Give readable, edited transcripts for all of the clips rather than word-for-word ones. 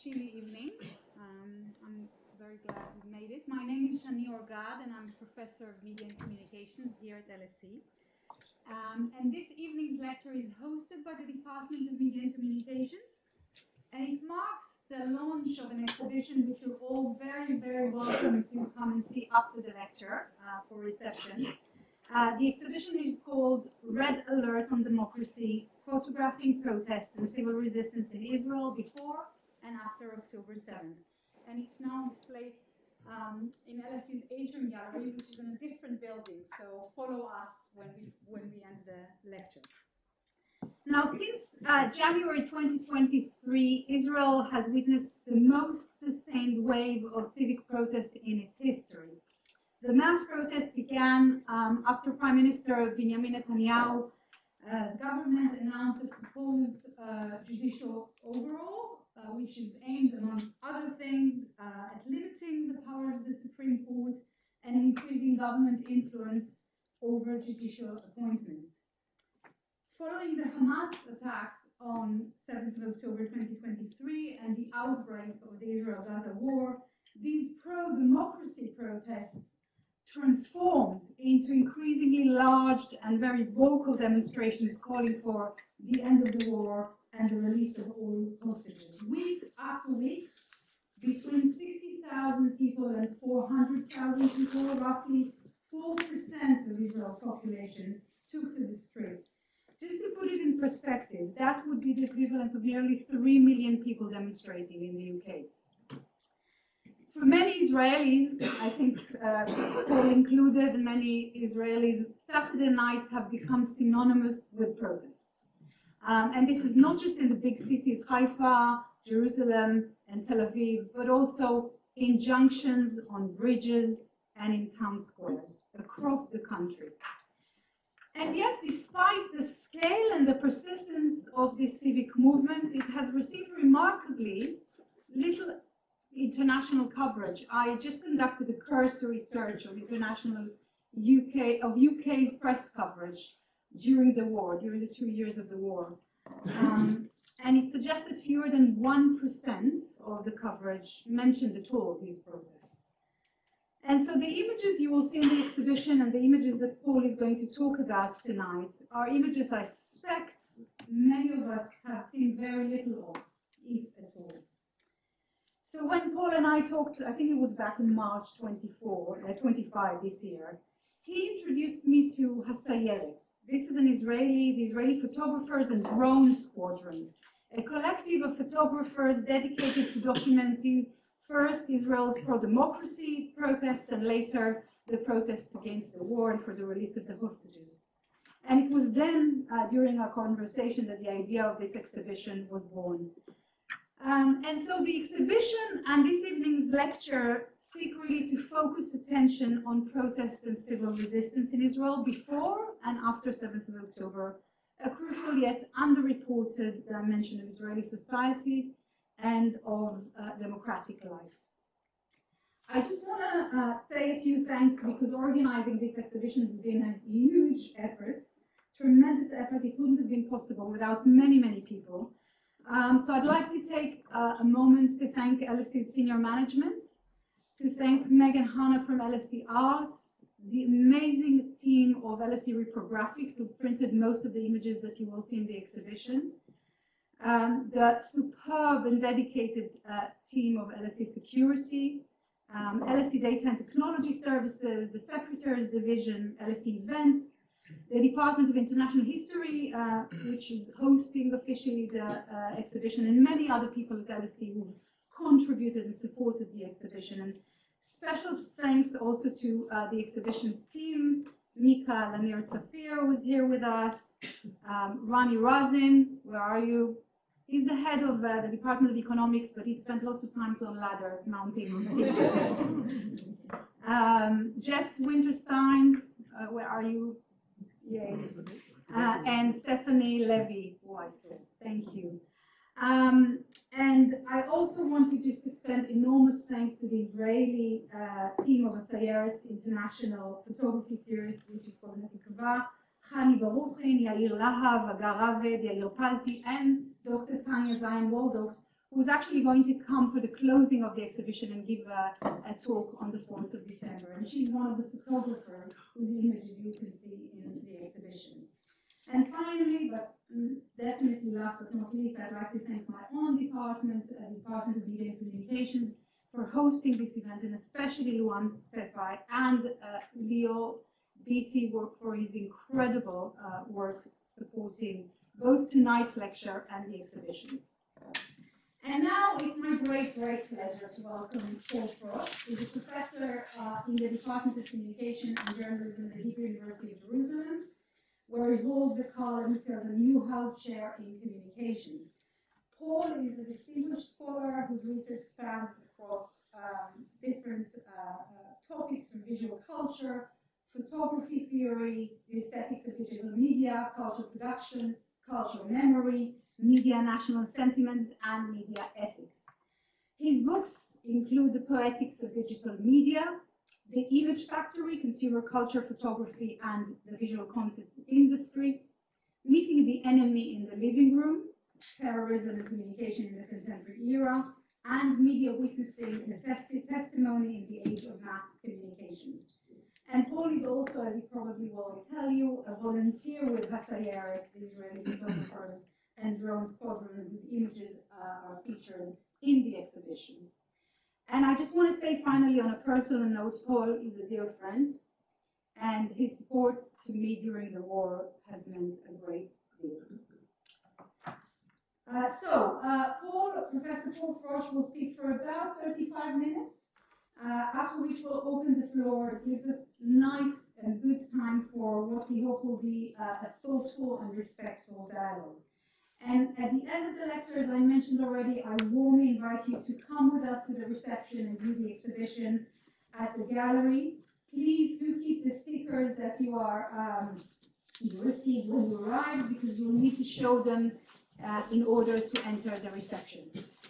chilly evening. I'm very glad we made it. My name is Shani Orgad, and I'm a professor of media and communications here at LSE. And this evening's lecture is hosted by the Department of Media and Communications, and it marks the launch of an exhibition which you're all very, very welcome to come and see after the lecture for reception. The exhibition is called Red Alert on Democracy, Photographing Protests and Civil Resistance in Israel Before and After October 7th. And it's now on display in LSE's Atrium Gallery, which is in a different building. So follow us when we end the lecture. Now, since January 2023, Israel has witnessed the most sustained wave of civic protest in its history. The mass protests began after Prime Minister Benjamin Netanyahu's government announced a proposed judicial overhaul, which is aimed, among other things, at limiting the power of the Supreme Court and increasing government influence over judicial appointments. Following the Hamas attacks on 7th of October 2023 and the outbreak of the Israel-Gaza war, these pro-democracy protests transformed into increasingly large and very vocal demonstrations calling for the end of the war and the release of all hostages. Week after week, between 60,000 people and 400,000 people, roughly 4% of Israel's population, took to the streets. Just to put it in perspective, that would be the equivalent of nearly 3 million people demonstrating in the UK. For many Israelis, I think Paul included, many Israelis, Saturday nights have become synonymous with protest. And this is not just in the big cities, Haifa, Jerusalem, and Tel Aviv, but also in junctions, on bridges, and in town squares across the country. And yet, despite the scale and the persistence of this civic movement, it has received remarkably little international coverage. I just conducted a cursory search of UK's press coverage during the war, during the 2 years of the war. And it suggested fewer than 1% of the coverage mentioned at all these protests. And so the images you will see in the exhibition and the images that Paul is going to talk about tonight are images I suspect many of us have seen very little of, if at all. So when Paul and I talked, I think it was back in March 25 this year, he introduced me to Hasayeret. This is the Israeli Photographers and Drone Squadron, a collective of photographers dedicated to documenting first Israel's pro-democracy protests and later the protests against the war and for the release of the hostages. And it was then, during our conversation, that the idea of this exhibition was born. And so the exhibition and this evening's lecture seek really to focus attention on protest and civil resistance in Israel before and after 7th of October, a crucial yet underreported dimension of Israeli society and of democratic life. I just want to say a few thanks because organizing this exhibition has been a huge effort, tremendous effort. It wouldn't have been possible without many, many people. So I'd like to take a moment to thank LSE's senior management, to thank Megan Hanna from LSE Arts, the amazing team of LSE Reprographics who printed most of the images that you will see in the exhibition, the superb and dedicated team of LSE Security, LSE Data and Technology Services, the Secretary's Division, LSE Events, the Department of International History, which is hosting officially the exhibition, and many other people at LSE who contributed and supported the exhibition. And special thanks also to the exhibition's team, Mika Lanier-Tzafir, who is here with us, Rani Razin, where are you? He's the head of the Department of Economics, but he spent lots of time on ladders mounting. Jess Winterstein, where are you? Yay. And Stephanie Levy, who I saw. Thank you. And I also want to just extend enormous thanks to the Israeli team of Hasayeret International Photography Series, which is called Netikva, Hani Baruchin, Yair Lahav, Agar Raved, Yair Palti, and Dr. Tanya Zayin Waldoks, who's actually going to come for the closing of the exhibition and give a talk on the 4th of December. And she's one of the photographers whose images you can see in the exhibition. And finally, but definitely last but not least, I'd like to thank my own department, the Department of Media and Communications, for hosting this event, and especially Luan Sefai and Leo Beatty for his incredible work supporting both tonight's lecture and the exhibition. And now it's my great pleasure to welcome Paul Frosh, who's a professor in the Department of Communication and Journalism at the Hebrew University of Jerusalem, where he holds the column of the Newhouse Chair in Communications. Paul is a distinguished scholar whose research spans across different topics from visual culture, photography theory, the aesthetics of digital media, cultural production, cultural memory, media national sentiment, and media ethics. His books include The Poetics of Digital Media, The Image Factory, Consumer Culture, Photography, and the Visual Content Industry, Meeting the Enemy in the Living Room, Terrorism and Communication in the Contemporary Era, and Media Witnessing and Testimony in the Age of Mass Communication. And Paul is also, as he probably will tell you, a volunteer with Hasayeret, the Israeli photographers and drone squadron, whose images are featured in the exhibition. And I just want to say finally, on a personal note, Paul is a dear friend, and his support to me during the war has meant a great deal. Professor Paul Frosh will speak for about 35 minutes, after which we'll open the floor. It gives us nice and good time for what we hope will be a thoughtful and respectful dialogue. And at the end of the lecture, as I mentioned already, I warmly invite you to come with us to the reception and view the exhibition at the gallery. Please do keep the stickers that you received when you arrived, because you'll need to show them in order to enter the reception.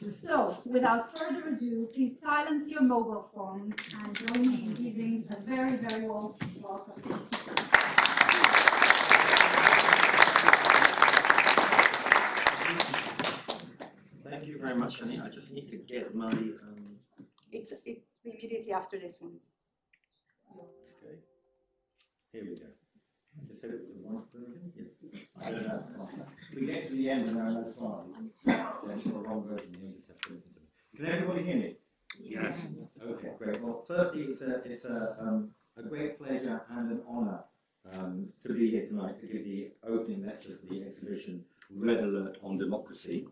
So, without further ado, please silence your mobile phones and join me in giving a very warm welcome to Thank you very much, Shani. I just need to get my... It's immediately after this one. Okay. Here we go. Just hope it was the right version. Yeah. I don't know. We get to the end and there are no slides. That's the wrong version. You just have to listen to me. Can everybody hear me? Yes. Okay, great. Well, firstly, it's a great pleasure and an honour to be here tonight to give the opening lecture for the exhibition Red Alert on Democracy.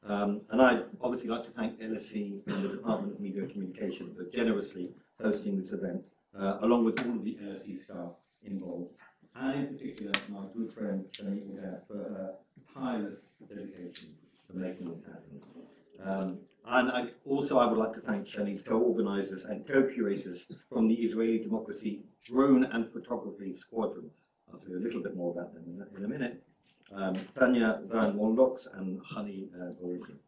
And I'd obviously like to thank LSE and the Department of Media and Communication for generously hosting this event, along with all of the LSE staff involved, and in particular my good friend Shani for her tireless dedication for making this happen. And I would like to thank Shani's co-organisers and co-curators from the Israeli Democracy Drone and Photography Squadron. I'll tell you a little bit more about them in a minute. Tanya Zayn-Moldox and Hani Borishin.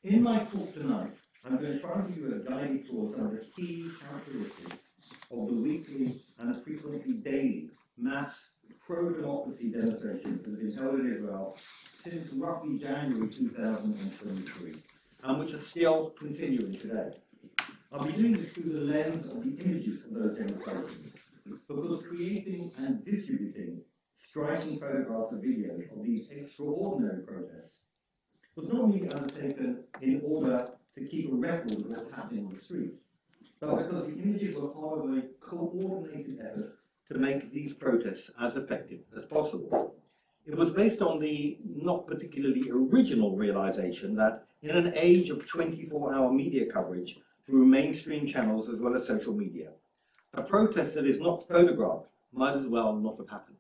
In my talk tonight, I'm going to try to give you a guided tour of some of the key characteristics of the weekly and frequently daily mass pro-democracy demonstrations that have been held in Israel since roughly January 2023, and which are still continuing today. I'll be doing this through the lens of the images of those demonstrations, because creating and distributing striking photographs and videos of these extraordinary protests was not only undertaken in order to keep a record of what's happening on the street, but because the images were part of a coordinated effort to make these protests as effective as possible. It was based on the not particularly original realization that in an age of 24-hour media coverage through mainstream channels as well as social media, a protest that is not photographed might as well not have happened.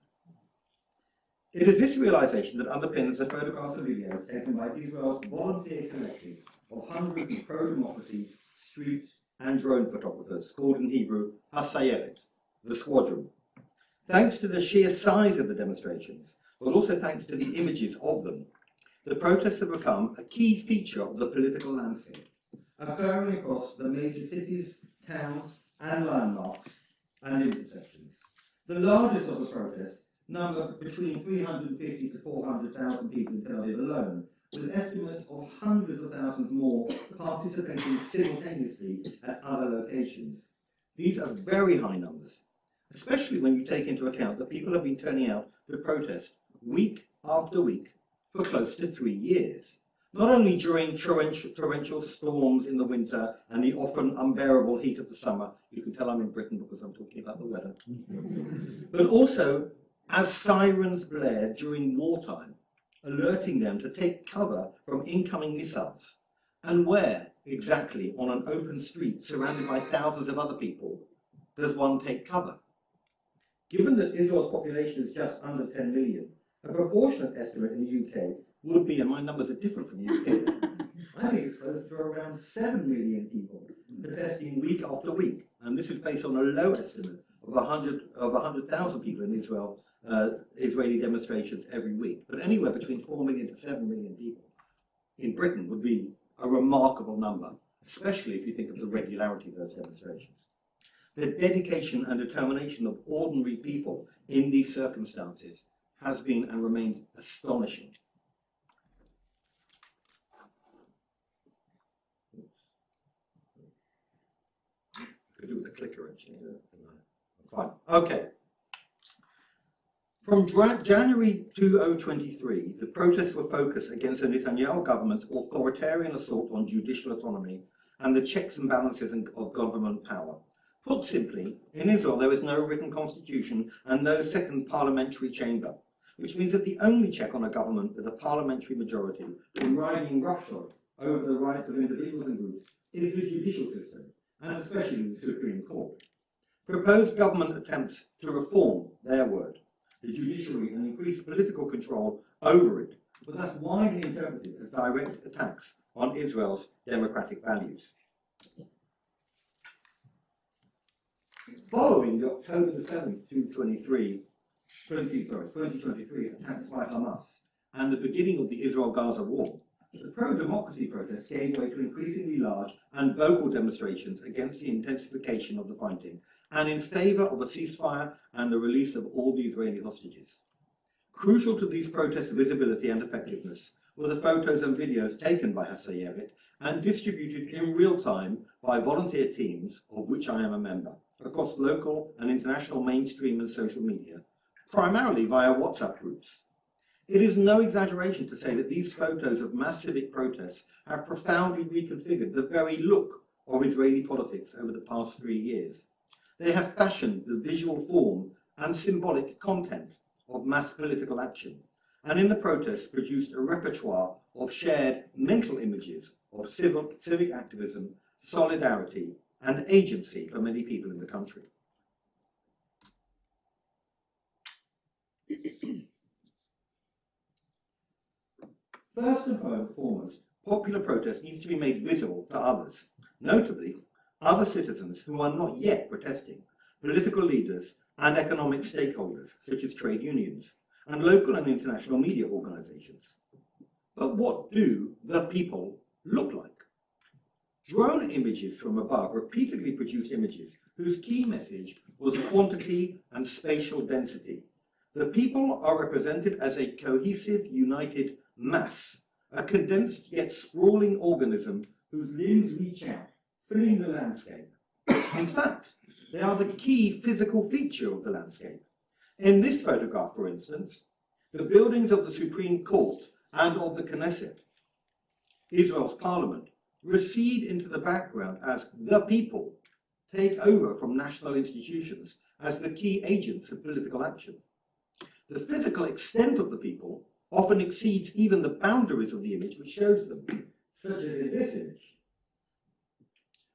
It is this realization that underpins the photographs and videos taken by Israel's volunteer collective of hundreds of pro-democracy street and drone photographers, called in Hebrew Hasayeret, the squadron. Thanks to the sheer size of the demonstrations, but also thanks to the images of them, the protests have become a key feature of the political landscape, occurring across the major cities, towns, and landmarks and intersections. The largest of the protests number between 350 to 400,000 people in Tel Aviv alone, with estimates of hundreds of thousands more participating simultaneously at other locations. These are very high numbers, especially when you take into account that people have been turning out to protest week after week for close to 3 years. Not only during torrential storms in the winter and the often unbearable heat of the summer, you can tell I'm in Britain because I'm talking about the weather, but also as sirens blared during wartime, alerting them to take cover from incoming missiles. And where exactly on an open street surrounded by thousands of other people does one take cover? Given that Israel's population is just under 10 million, a proportionate estimate in the UK would be, and my numbers are different from the UK, I think it's close to around 7 million people protesting week after week. And this is based on a low estimate of 100,000 people in Israel, Israeli demonstrations every week. But anywhere between 4 million to 7 million people in Britain would be a remarkable number, especially if you think of the regularity of those demonstrations. The dedication and determination of ordinary people in these circumstances has been and remains astonishing. Could do with a clicker actually. Fine. Okay. From January 2023, the protests were focused against the Netanyahu government's authoritarian assault on judicial autonomy and the checks and balances of government power. Put simply, in Israel there is no written constitution and no second parliamentary chamber, which means that the only check on a government with a parliamentary majority in riding roughshod over the rights of individuals and groups is the judicial system, and especially the Supreme Court. Proposed government attempts to reform their word, the judiciary, and increase political control over it, but that's widely interpreted as direct attacks on Israel's democratic values. Following the October 7th, 2023 attacks by Hamas and the beginning of the Israel-Gaza war, the pro-democracy protests gave way to increasingly large and vocal demonstrations against the intensification of the fighting and in favour of a ceasefire and the release of all the Israeli hostages. Crucial to these protests' visibility and effectiveness were the photos and videos taken by Hassayeret and distributed in real time by volunteer teams, of which I am a member, across local and international mainstream and social media, primarily via WhatsApp groups. It is no exaggeration to say that these photos of mass civic protests have profoundly reconfigured the very look of Israeli politics over the past 3 years. They have fashioned the visual form and symbolic content of mass political action, and in the protests produced a repertoire of shared mental images of civic activism, solidarity, and agency for many people in the country. First and foremost, popular protest needs to be made visible to others, notably other citizens who are not yet protesting, political leaders and economic stakeholders such as trade unions and local and international media organizations. But what do the people look like? Drone images from above repeatedly produced images whose key message was quantity and spatial density. The people are represented as a cohesive, united mass, a condensed yet sprawling organism whose limbs reach out, filling the landscape. In fact, they are the key physical feature of the landscape. In this photograph, for instance, the buildings of the Supreme Court and of the Knesset, Israel's parliament, recede into the background as the people take over from national institutions as the key agents of political action. The physical extent of the people often exceeds even the boundaries of the image which shows them, such as in this image.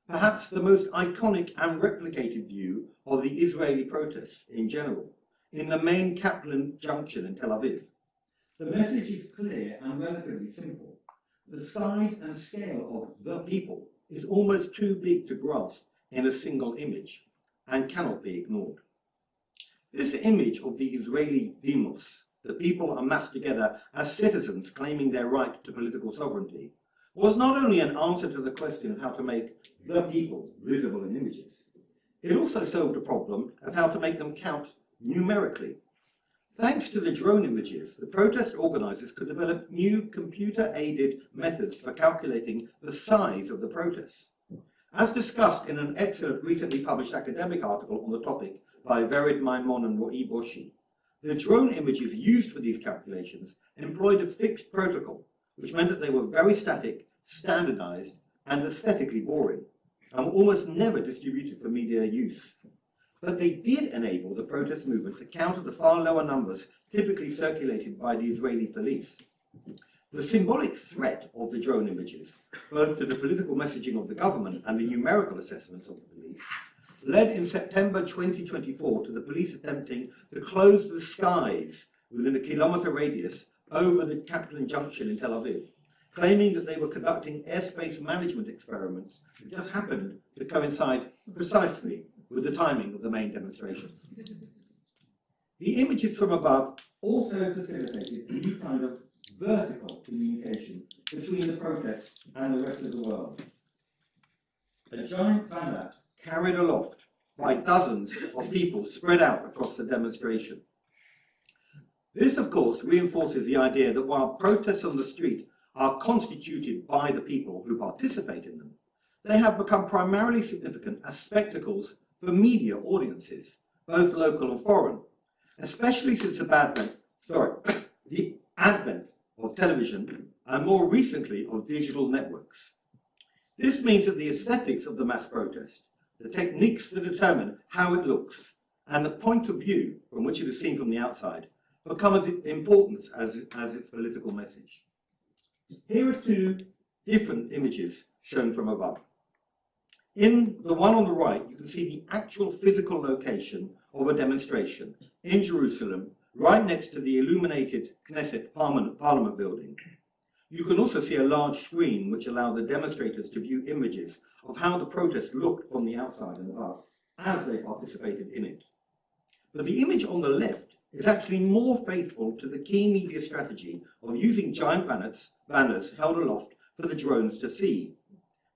Perhaps the most iconic and replicated view of the Israeli protests in general, in the main Kaplan Junction in Tel Aviv. The message is clear and relatively simple. The size and scale of the people is almost too big to grasp in a single image and cannot be ignored. This image of the Israeli demos, the people amassed together as citizens claiming their right to political sovereignty, was not only an answer to the question of how to make the people visible in images, it also solved the problem of how to make them count numerically. Thanks to the drone images, the protest organisers could develop new computer-aided methods for calculating the size of the protests. As discussed in an excellent recently published academic article on the topic by Vered Maimon and Roy Boshi, the drone images used for these calculations employed a fixed protocol, which meant that they were very static, standardized, and aesthetically boring, and were almost never distributed for media use. But they did enable the protest movement to counter the far lower numbers typically circulated by the Israeli police. The symbolic threat of the drone images, both to the political messaging of the government and the numerical assessments of the police, led in September 2024 to the police attempting to close the skies within a kilometre radius over the Kaplan Junction in Tel Aviv, claiming that they were conducting airspace management experiments that just happened to coincide precisely with the timing of the main demonstration. The images from above also facilitated a new kind of vertical communication between the protests and the rest of the world. A giant banner carried aloft by dozens of people spread out across the demonstration. This, of course, reinforces the idea that while protests on the street are constituted by the people who participate in them, they have become primarily significant as spectacles for media audiences, both local and foreign, especially since the advent of television and more recently of digital networks. This means that the aesthetics of the mass protest, the techniques to determine how it looks, and the point of view from which it is seen from the outside become as important as its political message. Here are two different images shown from above. In the one on the right, you can see the actual physical location of a demonstration in Jerusalem, right next to the illuminated Knesset Parliament building. You can also see a large screen which allowed the demonstrators to view images of how the protest looked from the outside and above as they participated in it. But the image on the left is actually more faithful to the key media strategy of using giant banners held aloft for the drones to see.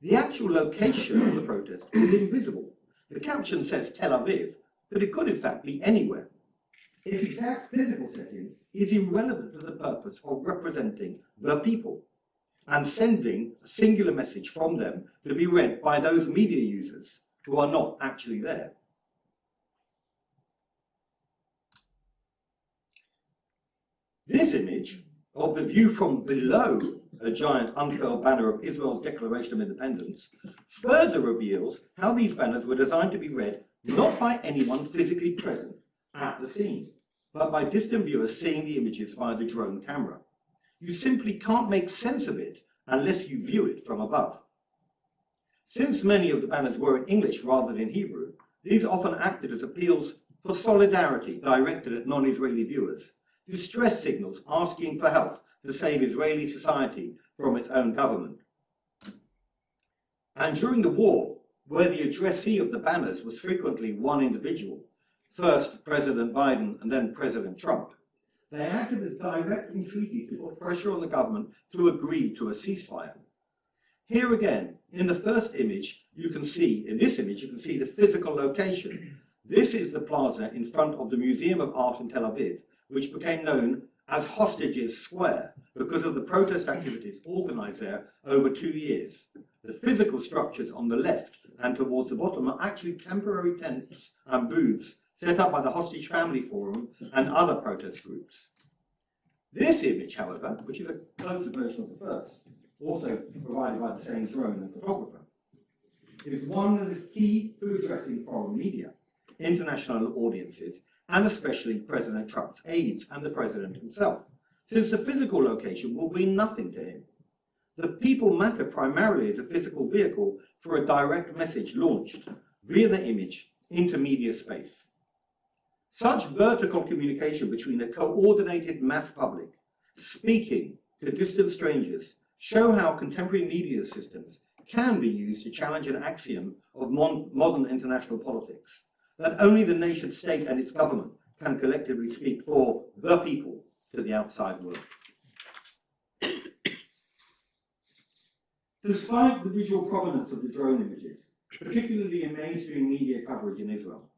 The actual location of the protest is invisible. The caption says Tel Aviv, but it could in fact be anywhere. Its exact physical setting is irrelevant to the purpose of representing the people and sending a singular message from them to be read by those media users who are not actually there. This image of the view from below a giant unfurled banner of Israel's Declaration of Independence further reveals how these banners were designed to be read not by anyone physically present at the scene, but by distant viewers seeing the images via the drone camera. You simply can't make sense of it unless you view it from above. Since many of the banners were in English rather than in Hebrew, these often acted as appeals for solidarity directed at non-Israeli viewers, distress signals asking for help to save Israeli society from its own government. And during the war, where the addressee of the banners was frequently one individual, first President Biden and then President Trump, they acted as direct entreaties to put pressure on the government to agree to a ceasefire. Here again, in the first image, you can see the physical location. This is the plaza in front of the Museum of Art in Tel Aviv, which became known as Hostages Square because of the protest activities organized there over 2 years. The physical structures on the left and towards the bottom are actually temporary tents and booths set up by the Hostage Family Forum and other protest groups. This image, however, which is a closer version of the first, also provided by the same drone and photographer, is one that is key to addressing foreign media, international audiences, and especially President Trump's aides and the president himself, since the physical location will mean nothing to him. The people matter primarily as a physical vehicle for a direct message launched via the image into media space. Such vertical communication between a coordinated mass public speaking to distant strangers show how contemporary media systems can be used to challenge an axiom of modern international politics, that only the nation state and its government can collectively speak for the people to the outside world. Despite the visual prominence of the drone images, particularly in mainstream media coverage in Israel,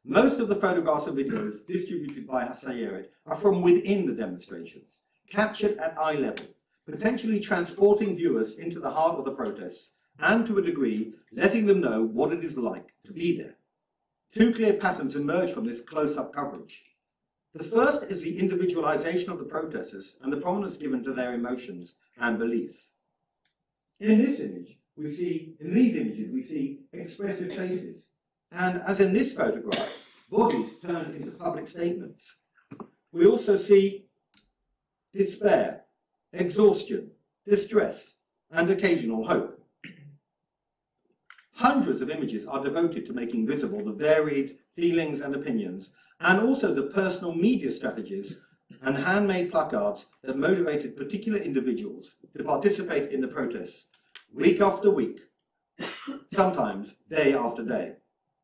Most of the photographs and videos distributed by Hasayeret are from within the demonstrations, captured at eye level, potentially transporting viewers into the heart of the protests and, to a degree, letting them know what it is like to be there. Two clear patterns emerge from this close-up coverage. The first is the individualization of the protesters and the prominence given to their emotions and beliefs. In these images, we see expressive faces, and as in this photograph, bodies turned into public statements. We also see despair, exhaustion, distress, and occasional hope. Hundreds of images are devoted to making visible the varied feelings and opinions, and also the personal media strategies and handmade placards that motivated particular individuals to participate in the protests, week after week, sometimes day after day.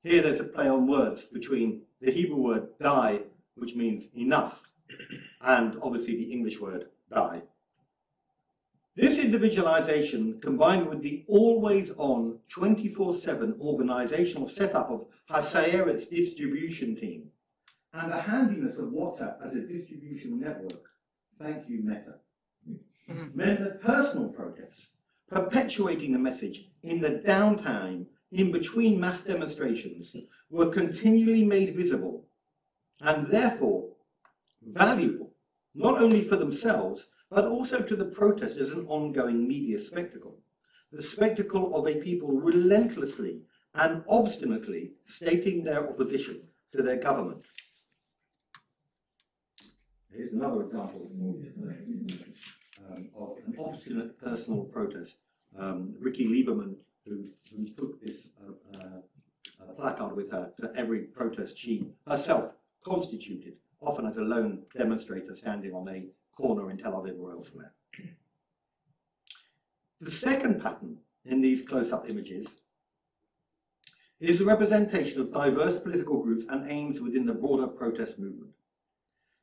Here there's a play on words between the Hebrew word die, which means enough, and obviously the English word die. This individualization, combined with the always-on 24/7 organizational setup of Hasayeret's distribution team, and the handiness of WhatsApp as a distribution network, thank you Meta, meant that personal protests, perpetuating the message in the downtime in between mass demonstrations, were continually made visible and therefore valuable, not only for themselves, but also to the protest as an ongoing media spectacle. The spectacle of a people relentlessly and obstinately stating their opposition to their government. Here's another example of an obstinate personal protest. Ricky Lieberman, who took this placard with her to every protest she herself constituted, often as a lone demonstrator standing on a corner in Tel Aviv or elsewhere. The second pattern in these close-up images is the representation of diverse political groups and aims within the broader protest movement.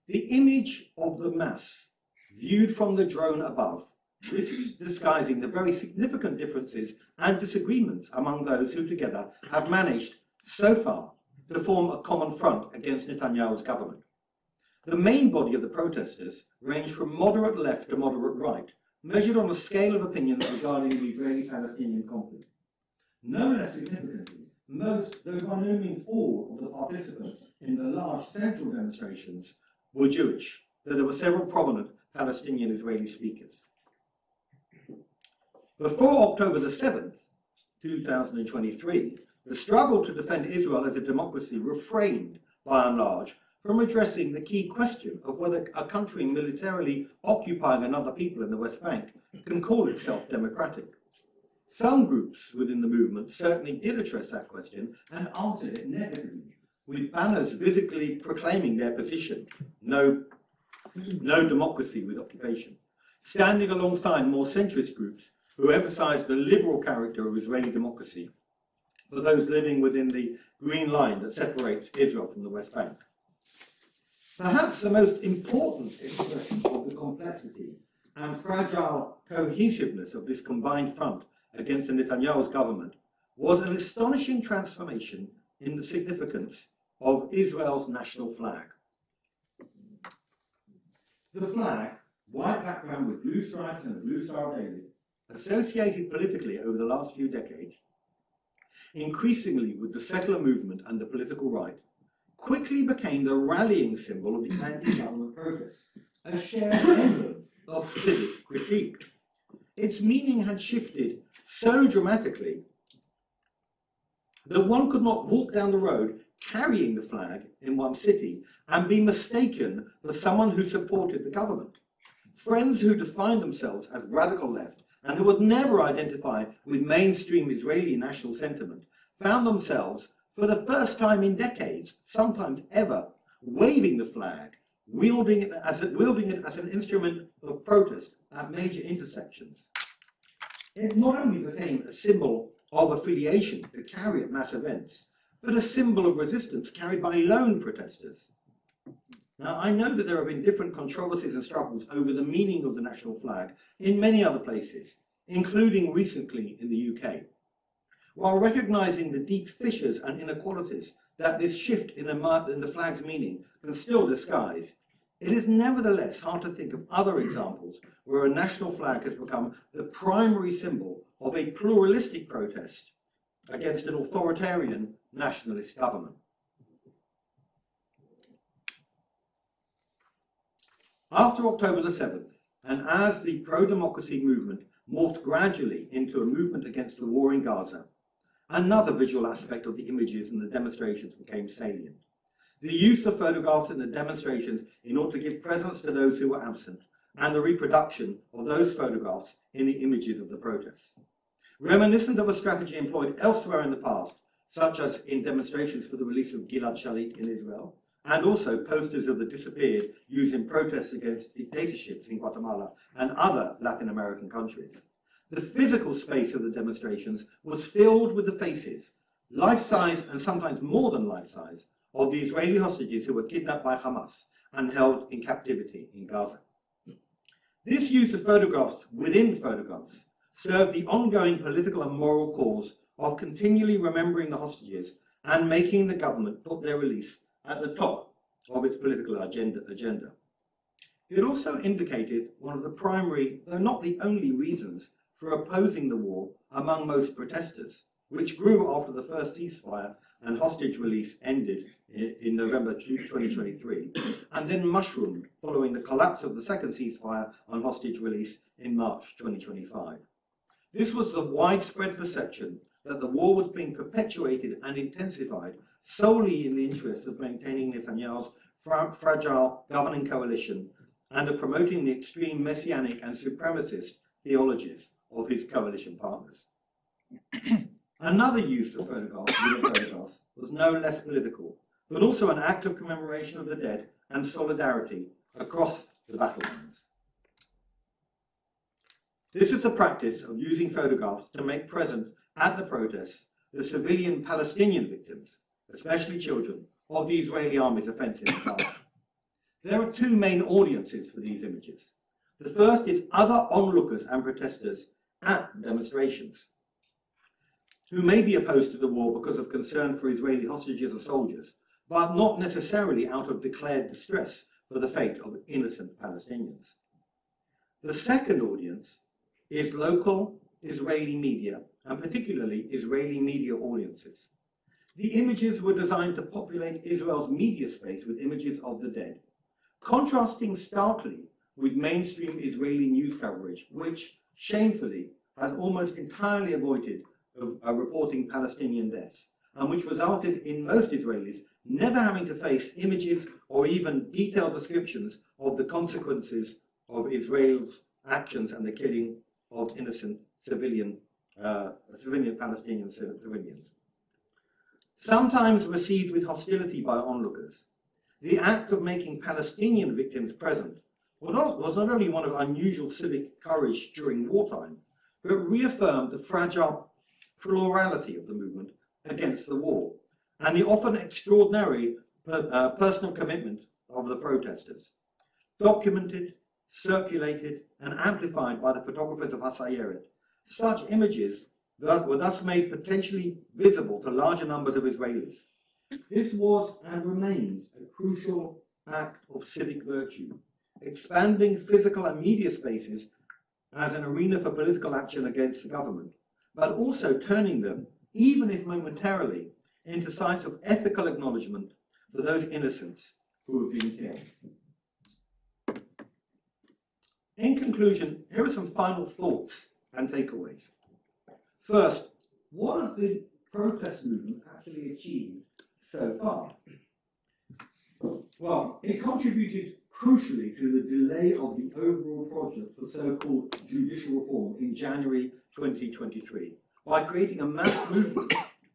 The image of the mass, viewed from the drone above, risks disguising the very significant differences and disagreements among those who together have managed, so far, to form a common front against Netanyahu's government. The main body of the protesters range from moderate left to moderate right, measured on a scale of opinions regarding the Israeli-Palestinian conflict. No less significantly, most, though by no means all, of the participants in the large central demonstrations were Jewish, though there were several prominent Palestinian Israeli speakers. Before October the 7th, 2023, the struggle to defend Israel as a democracy refrained, by and large, from addressing the key question of whether a country militarily occupying another people in the West Bank can call itself democratic. Some groups within the movement certainly did address that question and answered it negatively, with banners visibly proclaiming their position, no democracy with occupation, standing alongside more centrist groups who emphasized the liberal character of Israeli democracy for those living within the green line that separates Israel from the West Bank. Perhaps the most important expression of the complexity and fragile cohesiveness of this combined front against the Netanyahu's government was an astonishing transformation in the significance of Israel's national flag. The flag, white background with blue stripes and a blue Star of David, associated politically over the last few decades, increasingly with the settler movement and the political right, quickly became the rallying symbol of the anti-government protests, a shared emblem of civic critique. Its meaning had shifted so dramatically that one could not walk down the road carrying the flag in one city and be mistaken for someone who supported the government. Friends who defined themselves as radical left and who would never identify with mainstream Israeli national sentiment found themselves, for the first time in decades, sometimes ever, waving the flag, wielding it as an instrument of protest at major intersections. It not only became a symbol of affiliation to carry at mass events, but a symbol of resistance carried by lone protesters. Now, I know that there have been different controversies and struggles over the meaning of the national flag in many other places, including recently in the UK. While recognizing the deep fissures and inequalities that this shift in the flag's meaning can still disguise, it is nevertheless hard to think of other examples where a national flag has become the primary symbol of a pluralistic protest against an authoritarian nationalist government. After October the 7th, and as the pro-democracy movement morphed gradually into a movement against the war in Gaza, another visual aspect of the images and the demonstrations became salient. The use of photographs in the demonstrations in order to give presence to those who were absent, and the reproduction of those photographs in the images of the protests. Reminiscent of a strategy employed elsewhere in the past, such as in demonstrations for the release of Gilad Shalit in Israel, and also posters of the disappeared used in protests against dictatorships in Guatemala and other Latin American countries. The physical space of the demonstrations was filled with the faces, life-size and sometimes more than life-size, of the Israeli hostages who were kidnapped by Hamas and held in captivity in Gaza. This use of photographs within photographs served the ongoing political and moral cause of continually remembering the hostages and making the government put their release at the top of its political agenda. It also indicated one of the primary, though not the only, reasons for opposing the war among most protesters, which grew after the first ceasefire and hostage release ended in November 2023, and then mushroomed following the collapse of the second ceasefire and hostage release in March 2025. This was the widespread perception that the war was being perpetuated and intensified solely in the interest of maintaining Netanyahu's fragile governing coalition and of promoting the extreme messianic and supremacist theologies of his coalition partners. Another use of photographs was no less political, but also an act of commemoration of the dead and solidarity across the battle lines. This is the practice of using photographs to make present at the protests the civilian Palestinian victims, especially children, of the Israeli army's offensive in Gaza. There are two main audiences for these images. The first is other onlookers and protesters at demonstrations, who may be opposed to the war because of concern for Israeli hostages or soldiers, but not necessarily out of declared distress for the fate of innocent Palestinians. The second audience is local Israeli media, and particularly Israeli media audiences. The images were designed to populate Israel's media space with images of the dead, contrasting starkly with mainstream Israeli news coverage, which, shamefully, has almost entirely avoided reporting Palestinian deaths, and which resulted in most Israelis never having to face images or even detailed descriptions of the consequences of Israel's actions and the killing of innocent civilian Palestinian civilians. Sometimes received with hostility by onlookers, the act of making Palestinian victims present was not only one of unusual civic courage during wartime, but reaffirmed the fragile plurality of the movement against the war and the often extraordinary personal commitment of the protesters, documented, circulated, and amplified by the photographers of Hasayeret. Such images were thus made potentially visible to larger numbers of Israelis. This was and remains a crucial act of civic virtue, expanding physical and media spaces as an arena for political action against the government, but also turning them, even if momentarily, into sites of ethical acknowledgement for those innocents who have been killed. In conclusion, here are some final thoughts and takeaways. First, what has the protest movement actually achieved so far? Well, it contributed crucially to the delay of the overall project for so-called judicial reform in January 2023 by creating a mass movement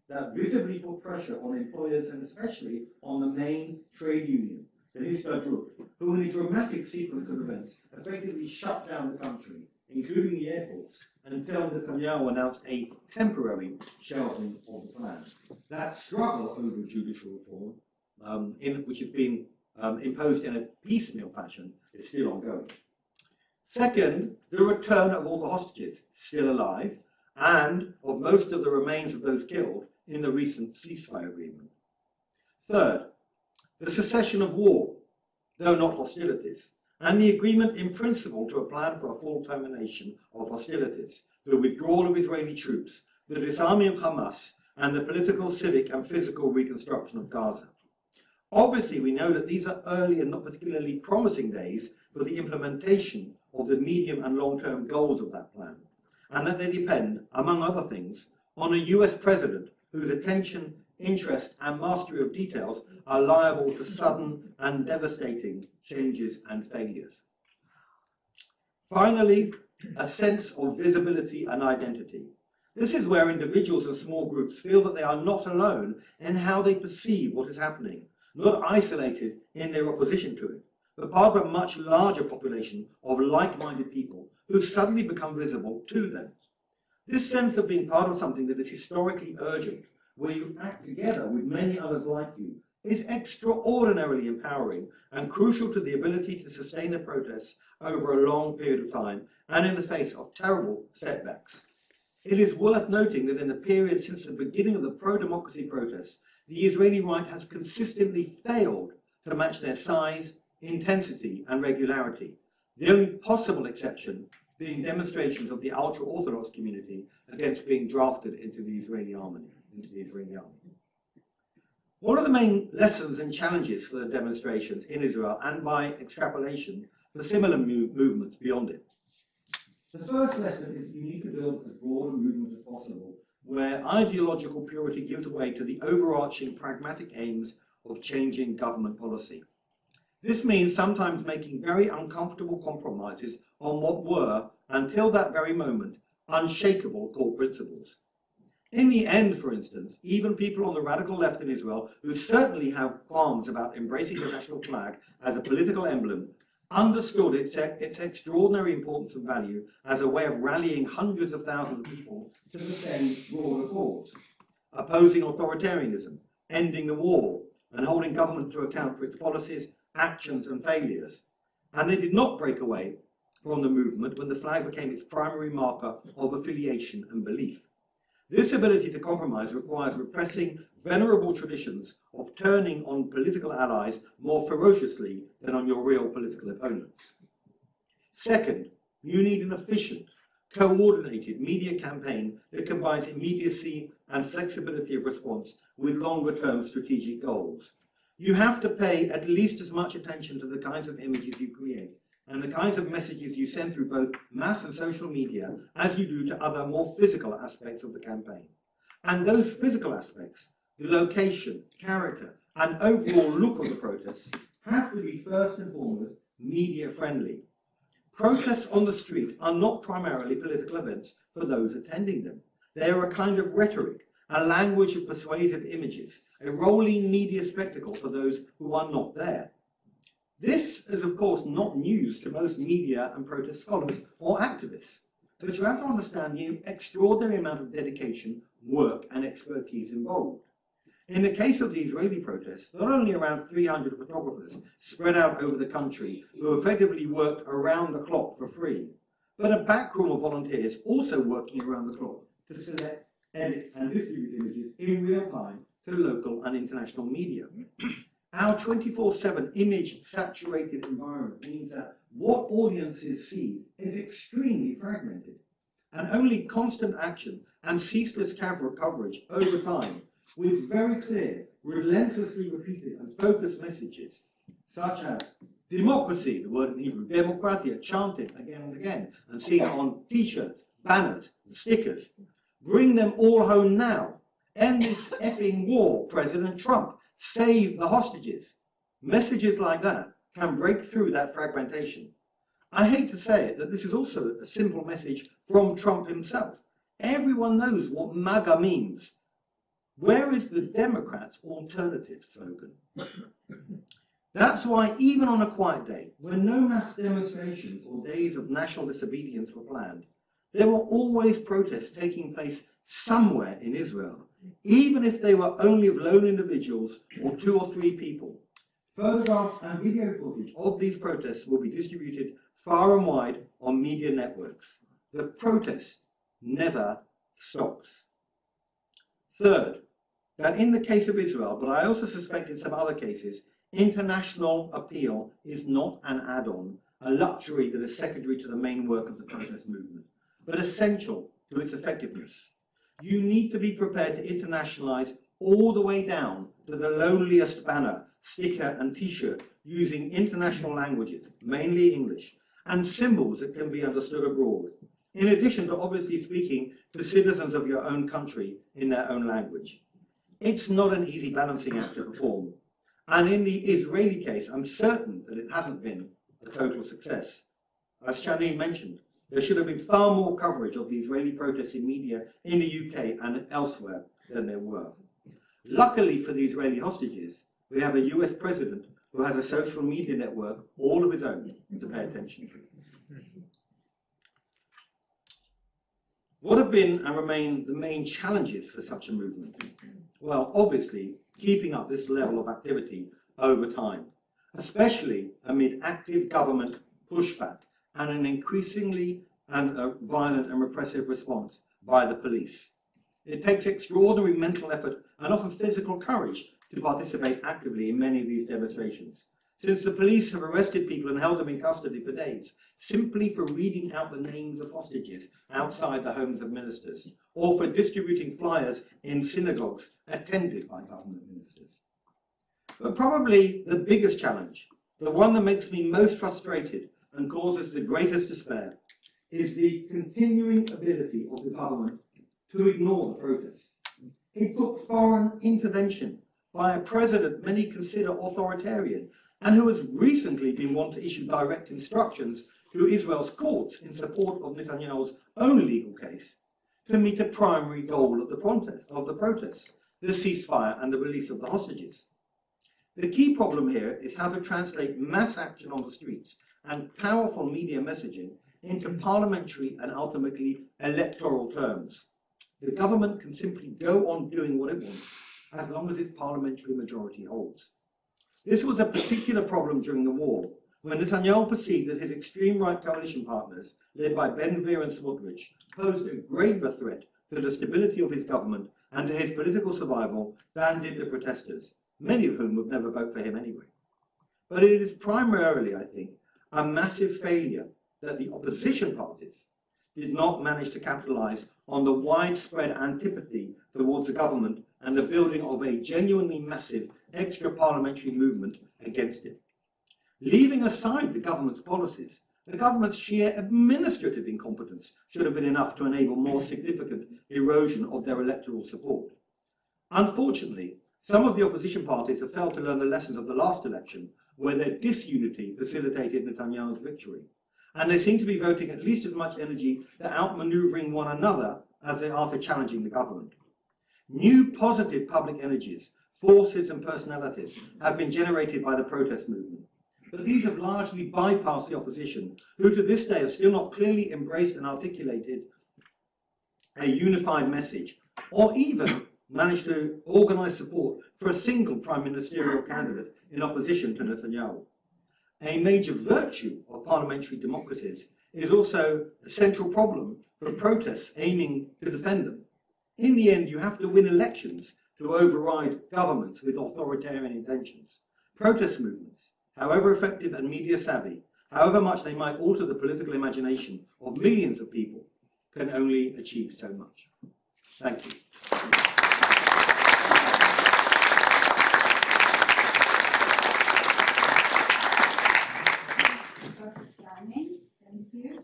that visibly put pressure on employers and especially on the main trade union, the Histadrut, who in a dramatic sequence of events effectively shut down the country, including the airports, until Netanyahu announced a temporary shelving of the plan. That struggle over judicial reform, which has been imposed in a piecemeal fashion, is still ongoing. Second, the return of all the hostages still alive and of most of the remains of those killed in the recent ceasefire agreement. Third, the cessation of war, though not hostilities, and the agreement in principle to a plan for a full termination of hostilities, the withdrawal of Israeli troops, the disarming of Hamas, and the political, civic, and physical reconstruction of Gaza. Obviously, we know that these are early and not particularly promising days for the implementation of the medium and long-term goals of that plan, and that they depend, among other things, on a US president whose attention, interest, and mastery of details are liable to sudden and devastating changes and failures. Finally, a sense of visibility and identity. This is where individuals and small groups feel that they are not alone in how they perceive what is happening, not isolated in their opposition to it, but part of a much larger population of like-minded people who suddenly become visible to them. This sense of being part of something that is historically urgent, where you act together with many others like you, is extraordinarily empowering and crucial to the ability to sustain a protest over a long period of time and in the face of terrible setbacks. It is worth noting that in the period since the beginning of the pro-democracy protests, the Israeli right has consistently failed to match their size, intensity, and regularity, the only possible exception being demonstrations of the ultra-Orthodox community against being drafted into the Israeli army. One of the main lessons and challenges for the demonstrations in Israel, and by extrapolation for similar movements beyond it. The first lesson is you need to build as broad a movement as possible, where ideological purity gives way to the overarching pragmatic aims of changing government policy. This means sometimes making very uncomfortable compromises on what were, until that very moment, unshakable core principles. In the end, for instance, even people on the radical left in Israel, who certainly have qualms about embracing the national flag as a political emblem, understood its extraordinary importance and value as a way of rallying hundreds of thousands of people to the same broader cause, opposing authoritarianism, ending the war, and holding government to account for its policies, actions, and failures. And they did not break away from the movement when the flag became its primary marker of affiliation and belief. This ability to compromise requires repressing venerable traditions of turning on political allies more ferociously than on your real political opponents. Second, you need an efficient, coordinated media campaign that combines immediacy and flexibility of response with longer-term strategic goals. You have to pay at least as much attention to the kinds of images you create and the kinds of messages you send through both mass and social media as you do to other more physical aspects of the campaign. And those physical aspects, the location, character, and overall look of the protests, have to be first and foremost media friendly. Protests on the street are not primarily political events for those attending them. They are a kind of rhetoric, a language of persuasive images, a rolling media spectacle for those who are not there. This is, of course, not news to most media and protest scholars or activists, but you have to understand the extraordinary amount of dedication, work, and expertise involved. In the case of the Israeli protests, not only around 300 photographers spread out over the country who effectively worked around the clock for free, but a backroom of volunteers also working around the clock to select, edit, and distribute images in real time to local and international media. Our 24/7 image-saturated environment means that what audiences see is extremely fragmented, and only constant action and ceaseless coverage over time, with very clear, relentlessly repeated and focused messages, such as democracy, the word in Hebrew, demokratia, chanted again and again, and seen on t-shirts, banners, and stickers. Bring them all home now. End this effing war, President Trump. Save the hostages. Messages like that can break through that fragmentation. I hate to say it, that this is also a simple message from Trump himself. Everyone knows what MAGA means. Where is the Democrats' alternative slogan? That's why even on a quiet day, when no mass demonstrations or days of national disobedience were planned, there were always protests taking place somewhere in Israel, even if they were only of lone individuals or 2 or 3 people. Photographs and video footage of these protests will be distributed far and wide on media networks. The protest never stops. Third, that in the case of Israel, but I also suspect in some other cases, international appeal is not an add-on, a luxury that is secondary to the main work of the protest movement, but essential to its effectiveness. You need to be prepared to internationalize all the way down to the loneliest banner, sticker and t-shirt using international languages, mainly English, and symbols that can be understood abroad, in addition to obviously speaking to citizens of your own country in their own language. It's not an easy balancing act to perform, and in the Israeli case, I'm certain that it hasn't been a total success. As Shani mentioned, there should have been far more coverage of the Israeli protests in media in the UK and elsewhere than there were. Luckily for the Israeli hostages, we have a US president who has a social media network all of his own to pay attention to. What have been and remain the main challenges for such a movement? Well, obviously, keeping up this level of activity over time, especially amid active government pushback and an increasingly violent and repressive response by the police. It takes extraordinary mental effort and often physical courage to participate actively in many of these demonstrations, since the police have arrested people and held them in custody for days, simply for reading out the names of hostages outside the homes of ministers, or for distributing flyers in synagogues attended by government ministers. But probably the biggest challenge, the one that makes me most frustrated and causes the greatest despair, is the continuing ability of the government to ignore the protests. It took foreign intervention by a president many consider authoritarian, and who has recently been wont to issue direct instructions to Israel's courts in support of Netanyahu's own legal case, to meet a primary goal of the protests, the ceasefire and the release of the hostages. The key problem here is how to translate mass action on the streets and powerful media messaging into parliamentary and ultimately electoral terms. The government can simply go on doing what it wants as long as its parliamentary majority holds. This was a particular problem during the war, when Netanyahu perceived that his extreme right coalition partners, led by Ben-Gvir and Smotrich, posed a graver threat to the stability of his government and to his political survival than did the protesters, many of whom would never vote for him anyway. But it is primarily, I think, a massive failure that the opposition parties did not manage to capitalize on the widespread antipathy towards the government and the building of a genuinely massive extra-parliamentary movement against it. Leaving aside the government's policies, the government's sheer administrative incompetence should have been enough to enable more significant erosion of their electoral support. Unfortunately, some of the opposition parties have failed to learn the lessons of the last election, where their disunity facilitated Netanyahu's victory, and they seem to be voting at least as much energy to outmaneuvering one another as they are to challenging the government. New positive public energies, forces and personalities have been generated by the protest movement, but these have largely bypassed the opposition, who to this day have still not clearly embraced and articulated a unified message, or even managed to organize support for a single prime ministerial candidate in opposition to Netanyahu. A major virtue of parliamentary democracies is also a central problem for protests aiming to defend them. In the end, you have to win elections to override governments with authoritarian intentions. Protest movements, however effective and media savvy, however much they might alter the political imagination of millions of people, can only achieve so much. Thank you. Perfect timing. Thank you.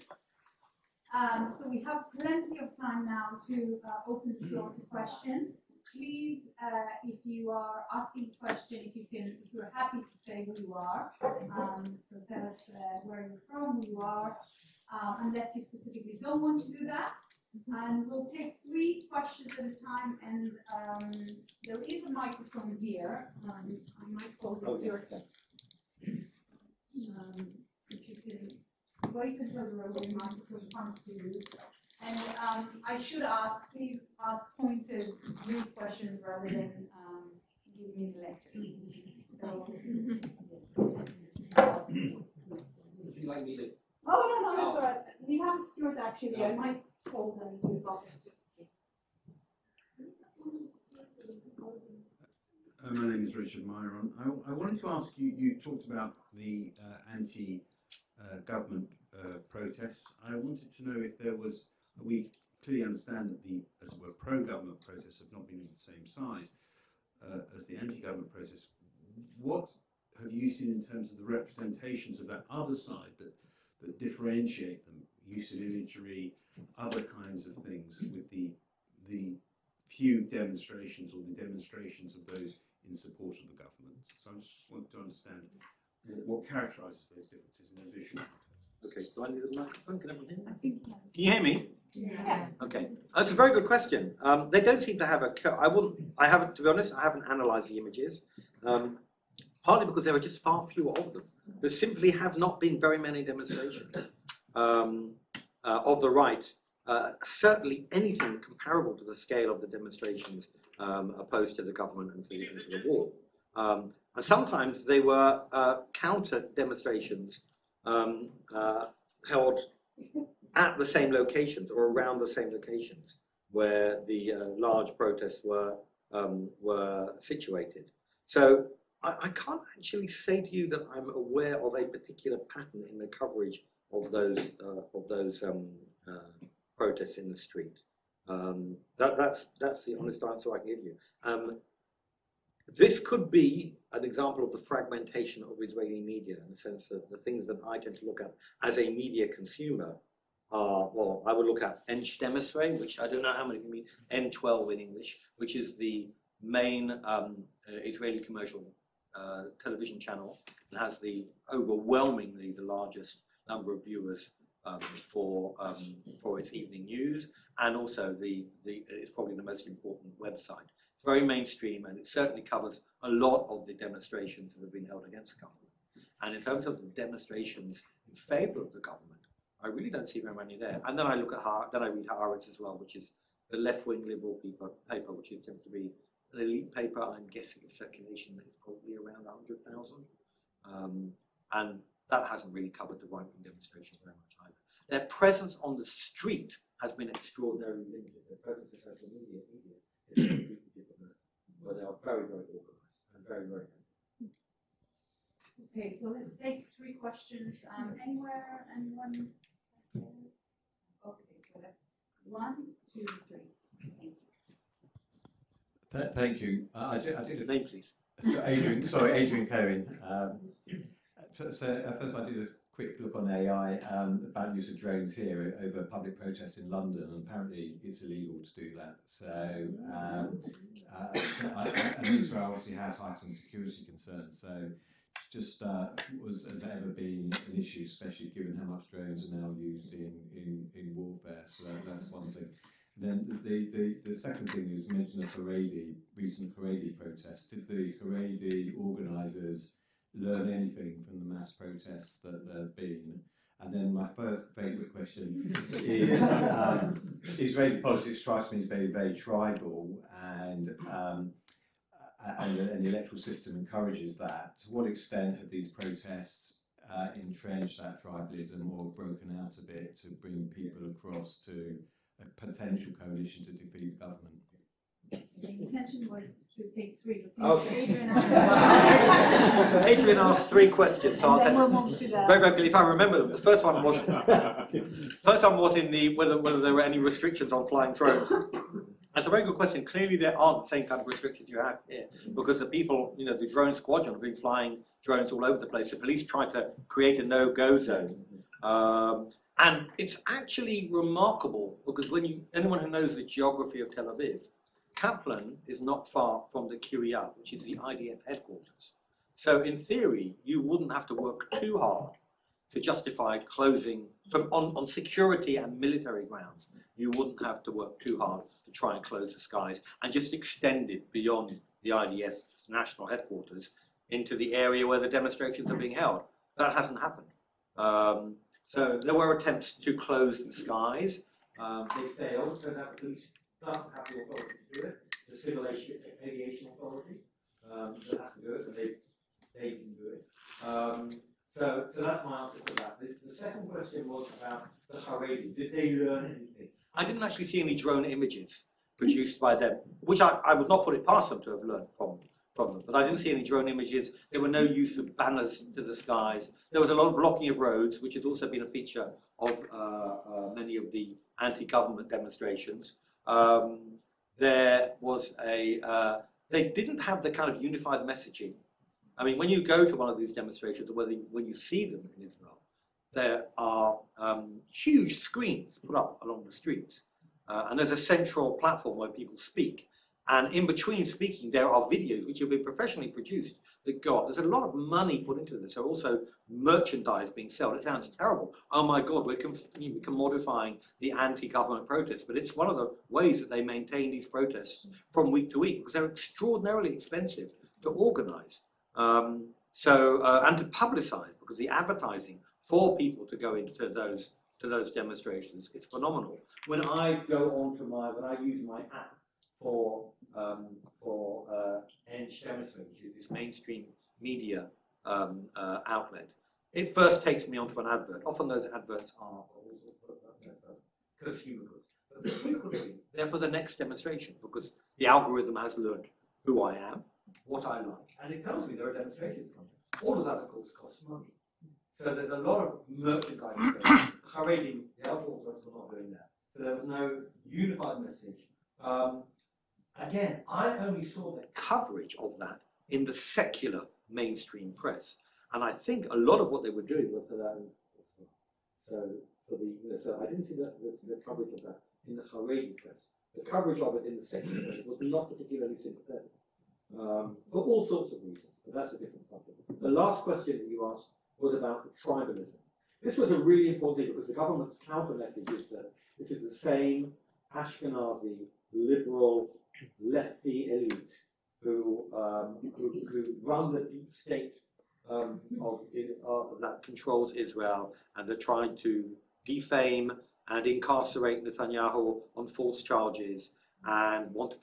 So we have plenty of time now to open the floor to questions. Please, if you are asking a question, if you're happy to say who you are, so tell us where you're from, who you are, unless you specifically don't want to do that. And we'll take 3 questions at a time, and there is a microphone here. I might hold this to your if you can wait until the roving microphone comes to you. And I should ask, please ask pointed, brief questions rather than give me the lectures. So, yes. Would you like me to? Oh, no, that's all right. We have a steward actually. I might hold them to the bottom. my name is Richard Myron. I wanted to ask you, you talked about the anti-government protests. I wanted to know if there was, we clearly understand that the, as it were, pro-government protests have not been of the same size as the anti-government protests. What have you seen in terms of the representations of that other side that differentiate them, use of imagery, other kinds of things, with the few demonstrations or the demonstrations of those in support of the government? So I just want to understand what characterises those differences in the visual context. Okay, do I need a microphone? Can everyone hear me? I think Can you hear me? yeah. Okay, that's a very good question. They don't seem to have a. I haven't, to be honest, I haven't analysed the images. Partly because there are just far fewer of them. There simply have not been very many demonstrations of the right. Certainly anything comparable to the scale of the demonstrations opposed to the government and to the war. And sometimes they were counter demonstrations held at the same locations or around the same locations where the large protests were situated. So I can't actually say to you that I'm aware of a particular pattern in the coverage of those protests in the street. That's the honest answer I can give you. This could be an example of the fragmentation of Israeli media, in the sense that the things that I tend to look at as a media consumer are, well, I would look at N12, which I don't know how many can mean, N12 in English, which is the main Israeli commercial television channel, and has the overwhelmingly the largest number of viewers for its evening news, and also it's probably the most important website. It's very mainstream, and it certainly covers a lot of the demonstrations that have been held against the government. And in terms of the demonstrations in favour of the government, I really don't see very many there. And then I look at then I read Haaretz as well, which is the left-wing liberal paper, which tends to be an elite paper. I'm guessing its circulation is probably around 100,000. And that hasn't really covered the right-wing demonstrations very much either. Their presence on the street has been extraordinarily limited. Their presence in social media is completely different, but they are very, very organised and very, very active. Okay, so let's take 3 questions. Anywhere, anyone? Okay, so that's 1, 2, 3. Thank you. I did a Name, please. So Adrian Cohen. First I did a quick look on AI about use of drones here over public protests in London, and apparently it's illegal to do that. So, and Israel obviously has heightened security concerns. So, just has that ever been an issue, especially given how much drones are now used in warfare? So that's one thing. Then the second thing is mention of recent Haredi protests. Did the Haredi organisers learn anything from the mass protests that there have been? And then my third favourite question is, Israeli politics strikes me as very, very tribal, and the electoral system encourages that. To what extent have these protests entrenched that tribalism or broken out a bit to bring people across to a potential coalition to defeat the government? The intention was to take 3. Okay. Adrian So Adrian asked 3 questions. So I'll take we'll move to that. very quickly, if I remember them. The first one was in the whether there were any restrictions on flying drones. That's a very good question. Clearly, there aren't the same kind of restrictions you have here, because the people, the drone squadron have been flying drones all over the place. The police tried to create a no-go zone. And it's actually remarkable, because anyone who knows the geography of Tel Aviv, Kaplan is not far from the Kiryat, which is the IDF headquarters. So in theory, you wouldn't have to work too hard to justify closing, on security and military grounds, you wouldn't have to work too hard to try and close the skies and just extend it beyond the IDF's national headquarters into the area where the demonstrations are being held. That hasn't happened. So there were attempts to close the skies. They failed. So that the police doesn't have the authority to do it. The civil aviation authority that has to do it, and they can do it. So that's my answer to that. The second question was about the Haredi. Did they learn anything? I didn't actually see any drone images produced by them, which I would not put it past them to have learned from from them. But I didn't see any drone images. There were no use of banners to the skies. There was a lot of blocking of roads, which has also been a feature of many of the anti-government demonstrations. There was they didn't have the kind of unified messaging. I mean, when you go to one of these demonstrations, or when you see them in Israel, there are huge screens put up along the streets. And there's a central platform where people speak. And in between speaking, there are videos which have been professionally produced that go up. There's a lot of money put into this. There are also merchandise being sold. It sounds terrible. Oh my God, we're commodifying the anti-government protests. But it's one of the ways that they maintain these protests from week to week, because they're extraordinarily expensive to organize. And to publicize, because the advertising for people to go into those demonstrations is phenomenal. When I use my app for Demonstrate, which is this mainstream media outlet, it first takes me onto an advert. Often those adverts are consumer goods, but frequently they're for the next demonstration, because the algorithm has learned who I am, what I like, and it tells me there are demonstrations coming. All of that, of course, costs money. So there's a lot of merchandise. Haredi, the other orthodox were not doing that. So there was no unified message. Again, I only saw the coverage of that in the secular mainstream press. And I think a lot of what they were doing was for that. So I didn't see the coverage of that in the Haredi press. The coverage of it in the secular press was not particularly sympathetic. For all sorts of reasons, but that's a different subject. The last question that you asked was about tribalism. This was a really important thing, because the government's counter message is that this is the same Ashkenazi, liberal, lefty elite who run the deep state that controls Israel, and are trying to defame and incarcerate Netanyahu on false charges, and want to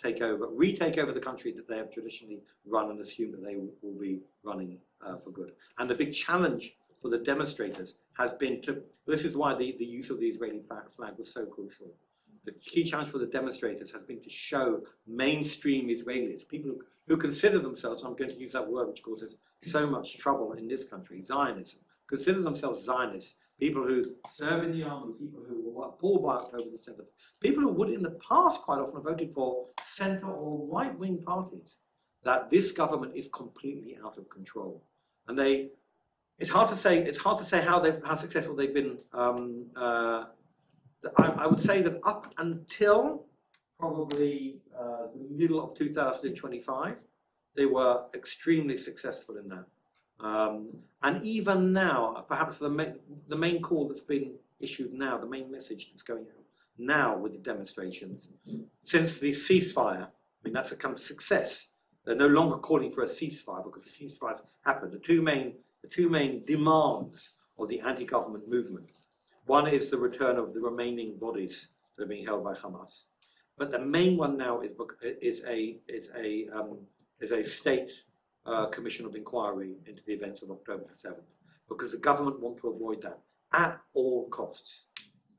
retake over the country that they have traditionally run, and assume that they will be running for good. And the big challenge for the demonstrators has been this is why the use of the Israeli flag was so crucial. The key challenge for the demonstrators has been to show mainstream Israelis, people who consider themselves, I'm going to use that word which causes so much trouble in this country, Zionism, consider themselves Zionists, people who serve in the army, people who were appalled by October the 7th, people who would in the past quite often have voted for centre or right-wing parties, that this government is completely out of control. And it's hard to say how successful they've been. I would say that up until probably the middle of 2025, they were extremely successful in that. And even now, perhaps the main call that's been issued now, the main message that's going out now with the demonstrations, since the ceasefire, I mean, that's a kind of success. They're no longer calling for a ceasefire, because the ceasefire's happened. The two main demands of the anti-government movement. One is the return of the remaining bodies that are being held by Hamas. But the main one now is a state commission of inquiry into the events of October the 7th, because the government want to avoid that at all costs.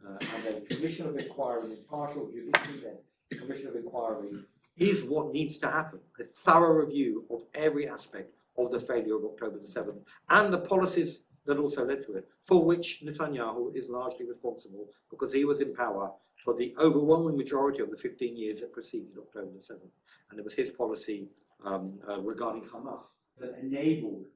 And a commission of inquiry, an impartial judicially led commission of inquiry, is what needs to happen. A thorough review of every aspect of the failure of October the 7th and the policies that also led to it, for which Netanyahu is largely responsible, because he was in power for the overwhelming majority of the 15 years that preceded October the 7th. And it was his policy regarding Hamas that enabled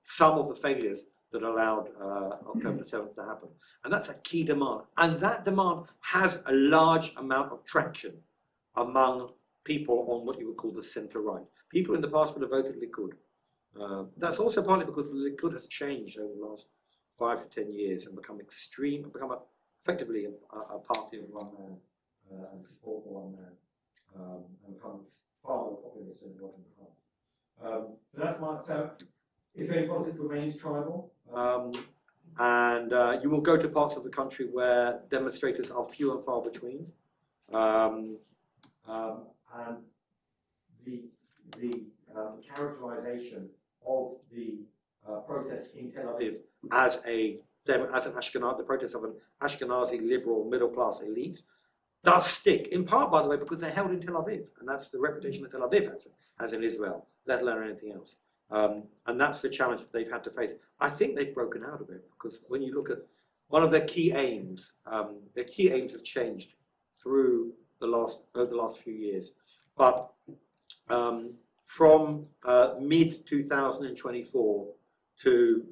some of the failures that allowed October the 7th to happen. And that's a key demand. And that demand has a large amount of traction among people on what you would call the centre-right. People in the past would have voted Likud. That's also partly because the Likud has changed over the last 5 to 10 years and become effectively a party of one man and support for one man, and becomes far more populist than it was in the past. So that's why. So Israeli politics remains tribal, and you will go to parts of the country where demonstrators are few and far between, and the characterization of the protests in Tel Aviv as the protests of an Ashkenazi liberal middle class elite, does stick, in part, by the way, because they're held in Tel Aviv, and that's the reputation that Tel Aviv has in Israel, let alone anything else. And that's the challenge that they've had to face. I think they've broken out of it, because when you look at one of their key aims have changed through over the last few years. But from mid-2024 to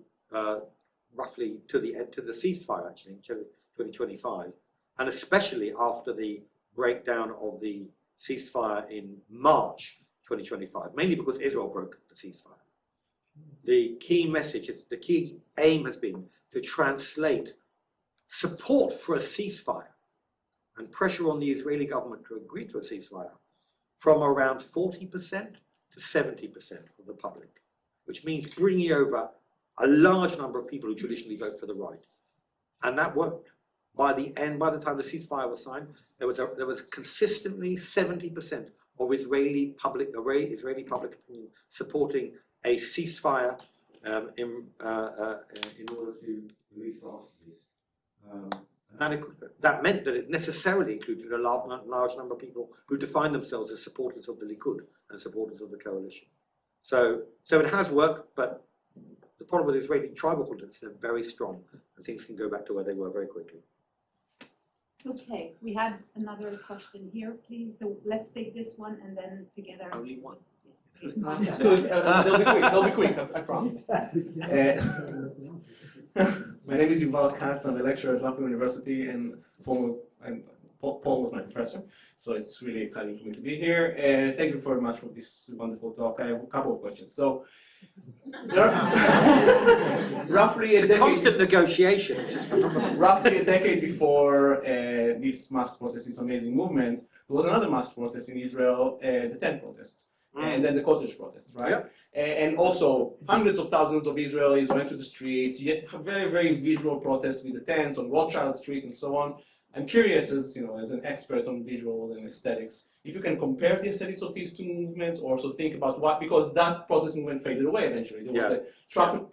roughly to the ceasefire, actually, in 2025, and especially after the breakdown of the ceasefire in March 2025, mainly because Israel broke the ceasefire. The key message, the key aim has been to translate support for a ceasefire and pressure on the Israeli government to agree to a ceasefire from around 40% to 70% of the public, which means bringing over a large number of people who traditionally vote for the right. And that worked. By the time the ceasefire was signed, there was consistently 70% of Israeli public opinion supporting a ceasefire in order to release the hostages. That meant that it necessarily included a large number of people who defined themselves as supporters of the Likud and supporters of the coalition. So it has worked, but the problem with Israeli tribal politics is they're very strong, and things can go back to where they were very quickly. Okay, we had another question here, please. So let's take this one and then together. Only one. Yes, please. They'll be quick, I promise. My name is Yuval Katz. I'm a lecturer at Atrium University and Paul was my professor, so it's really exciting for me to be here. Thank you very much for this wonderful talk. I have a couple of questions. So, roughly a decade. Constant negotiation. Roughly a decade before this mass protest, this amazing movement, there was another mass protest in Israel, the tent protest. And then the cottage protest, right? Yep. And also, hundreds of thousands of Israelis went to the street. You had very, very visual protests with the tents on Rothschild Street and so on. I'm curious, as an expert on visuals and aesthetics, if you can compare the aesthetics of these two movements, or also think about what, because that protest movement faded away eventually. There was a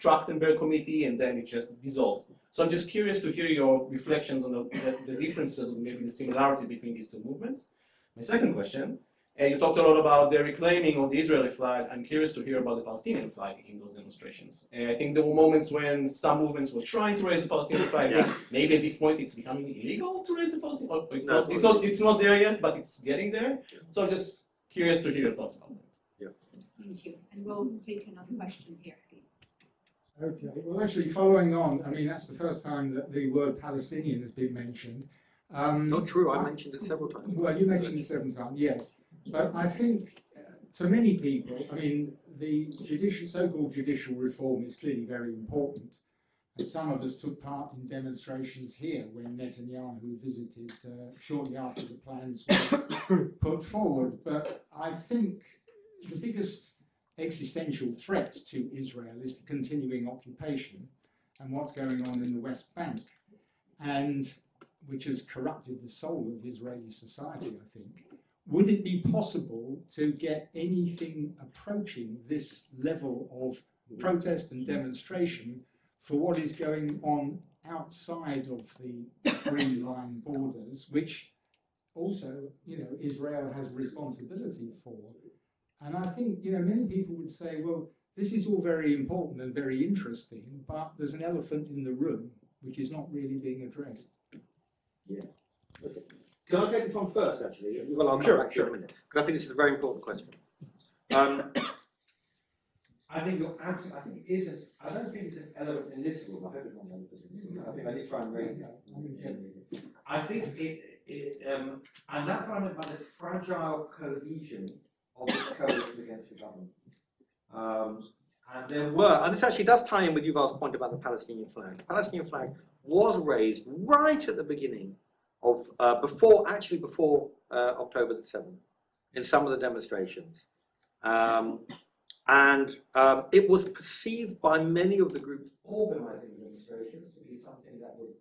Trachtenberg committee, and then it just dissolved. So I'm just curious to hear your reflections on the differences, or maybe the similarity between these two movements. My second question. You talked a lot about the reclaiming of the Israeli flag. I'm curious to hear about the Palestinian flag in those demonstrations. I think there were moments when some movements were trying to raise the Palestinian flag. Yeah. Maybe at this point it's becoming illegal to raise the Palestinian flag. It's not there yet, but it's getting there. So I'm just curious to hear your thoughts about that. Yeah. Thank you. And we'll take another question here, please. Okay. Well, actually, following on, I mean, that's the first time that the word Palestinian has been mentioned. Not true. I mentioned it several times. Well, you mentioned it several times, yes. But I think to many people, I mean, the so-called judicial reform is clearly very important. And some of us took part in demonstrations here when Netanyahu visited shortly after the plans were put forward. But I think the biggest existential threat to Israel is the continuing occupation and what's going on in the West Bank, and which has corrupted the soul of Israeli society, I think. Would it be possible to get anything approaching this level of protest and demonstration for what is going on outside of the Green Line borders, which also, Israel has responsibility for? And I think, many people would say, well, this is all very important and very interesting, but there's an elephant in the room which is not really being addressed. Yeah. Okay. Can I take this one first, actually? Well, I'll come back to it in a minute, because I think this is a very important question. I think you're absolutely. I think it is. I don't think it's an element in this room. I hope it's not an elephant in this room. I think I did try and raise it. I think and that's what I meant by the fragile cohesion of this coalition against the government. And this actually does tie in with Yuval's point about the Palestinian flag. The Palestinian flag was raised right at the beginning of before October the 7th in some of the demonstrations. And it was perceived by many of the groups organizing the demonstrations to be something that would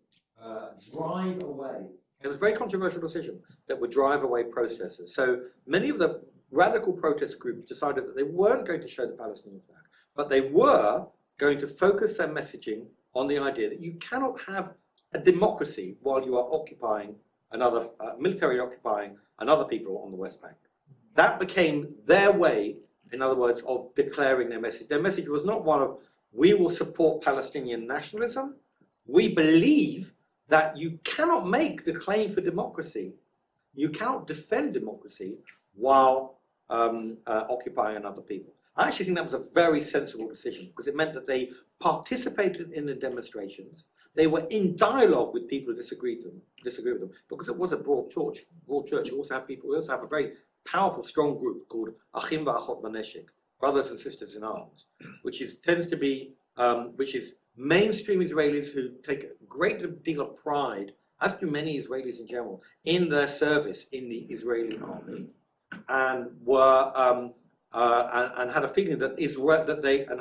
drive away. It was a very controversial decision that would drive away protesters. So many of the radical protest groups decided that they weren't going to show the Palestinian flag, but they were going to focus their messaging on the idea that you cannot have a democracy while you are occupying another military occupying another people on the West Bank. That became their way, in other words, of declaring their message. Their message was not one of, we will support Palestinian nationalism. We believe that you cannot make the claim for democracy, you cannot defend democracy while occupying another people. I actually think that was a very sensible decision, because it meant that they participated in the demonstrations. They were in dialogue with people who disagree with them, because it was a broad church. You also have people. We also have a very powerful, strong group called Achim v'Achot B'Neshek, brothers and sisters in arms, which is mainstream Israelis who take a great deal of pride, as do many Israelis in general, in their service in the Israeli army, and were and had a feeling that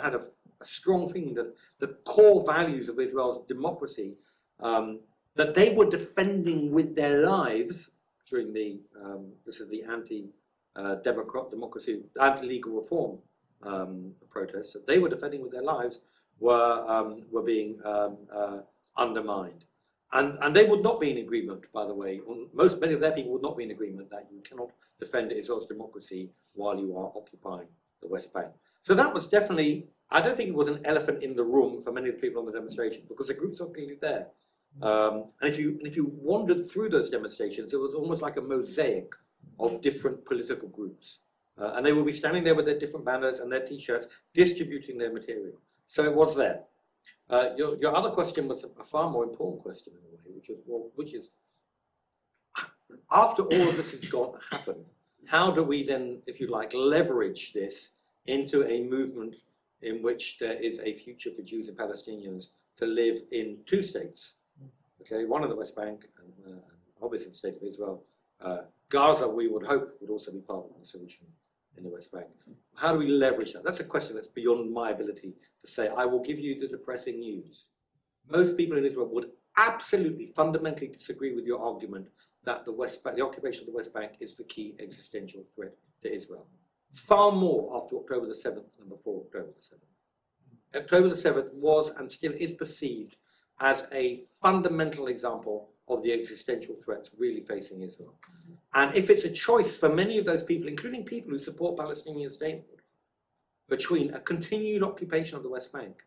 had a strong feeling that the core values of Israel's democracy, that they were defending with their lives during the this is the anti-democracy, anti-legal reform protests, that they were defending with their lives were being undermined. And they would not be in agreement, by the way. Many of their people would not be in agreement that you cannot defend Israel's democracy while you are occupying the West Bank. So that was definitely, I don't think it was an elephant in the room for many of the people on the demonstration, because the groups were clearly there. And if you wandered through those demonstrations, it was almost like a mosaic of different political groups. And they will be standing there with their different banners and their T-shirts, distributing their material. So it was there. Your other question was a far more important question in a way, which is after all of this has happened, how do we then, if you like, leverage this into a movement in which there is a future for Jews and Palestinians to live in two states? Okay, one in the West Bank and obviously the state of Israel. Gaza, we would hope, would also be part of the solution in the West Bank. How do we leverage that? That's a question that's beyond my ability to say. I will give you the depressing news. Most people in Israel would absolutely fundamentally disagree with your argument that the West Bank, the occupation of the West Bank, is the key existential threat to Israel. Far more after October the 7th than before October the 7th. October the 7th was and still is perceived as a fundamental example of the existential threats really facing Israel. And if it's a choice for many of those people, including people who support Palestinian statehood, between a continued occupation of the West Bank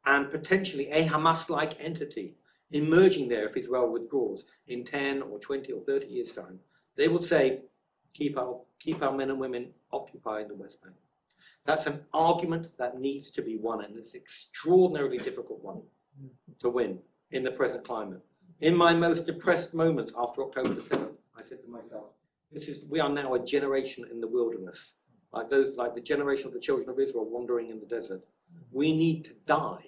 and potentially a Hamas-like entity emerging there if Israel withdraws in 10 or 20 or 30 years' time, they would say, keep our men and women occupying the West Bank. That's an argument that needs to be won, and it's an extraordinarily difficult one to win in the present climate. In my most depressed moments after October the 7th, I said to myself, we are now a generation in the wilderness, like the generation of the children of Israel wandering in the desert. We need to die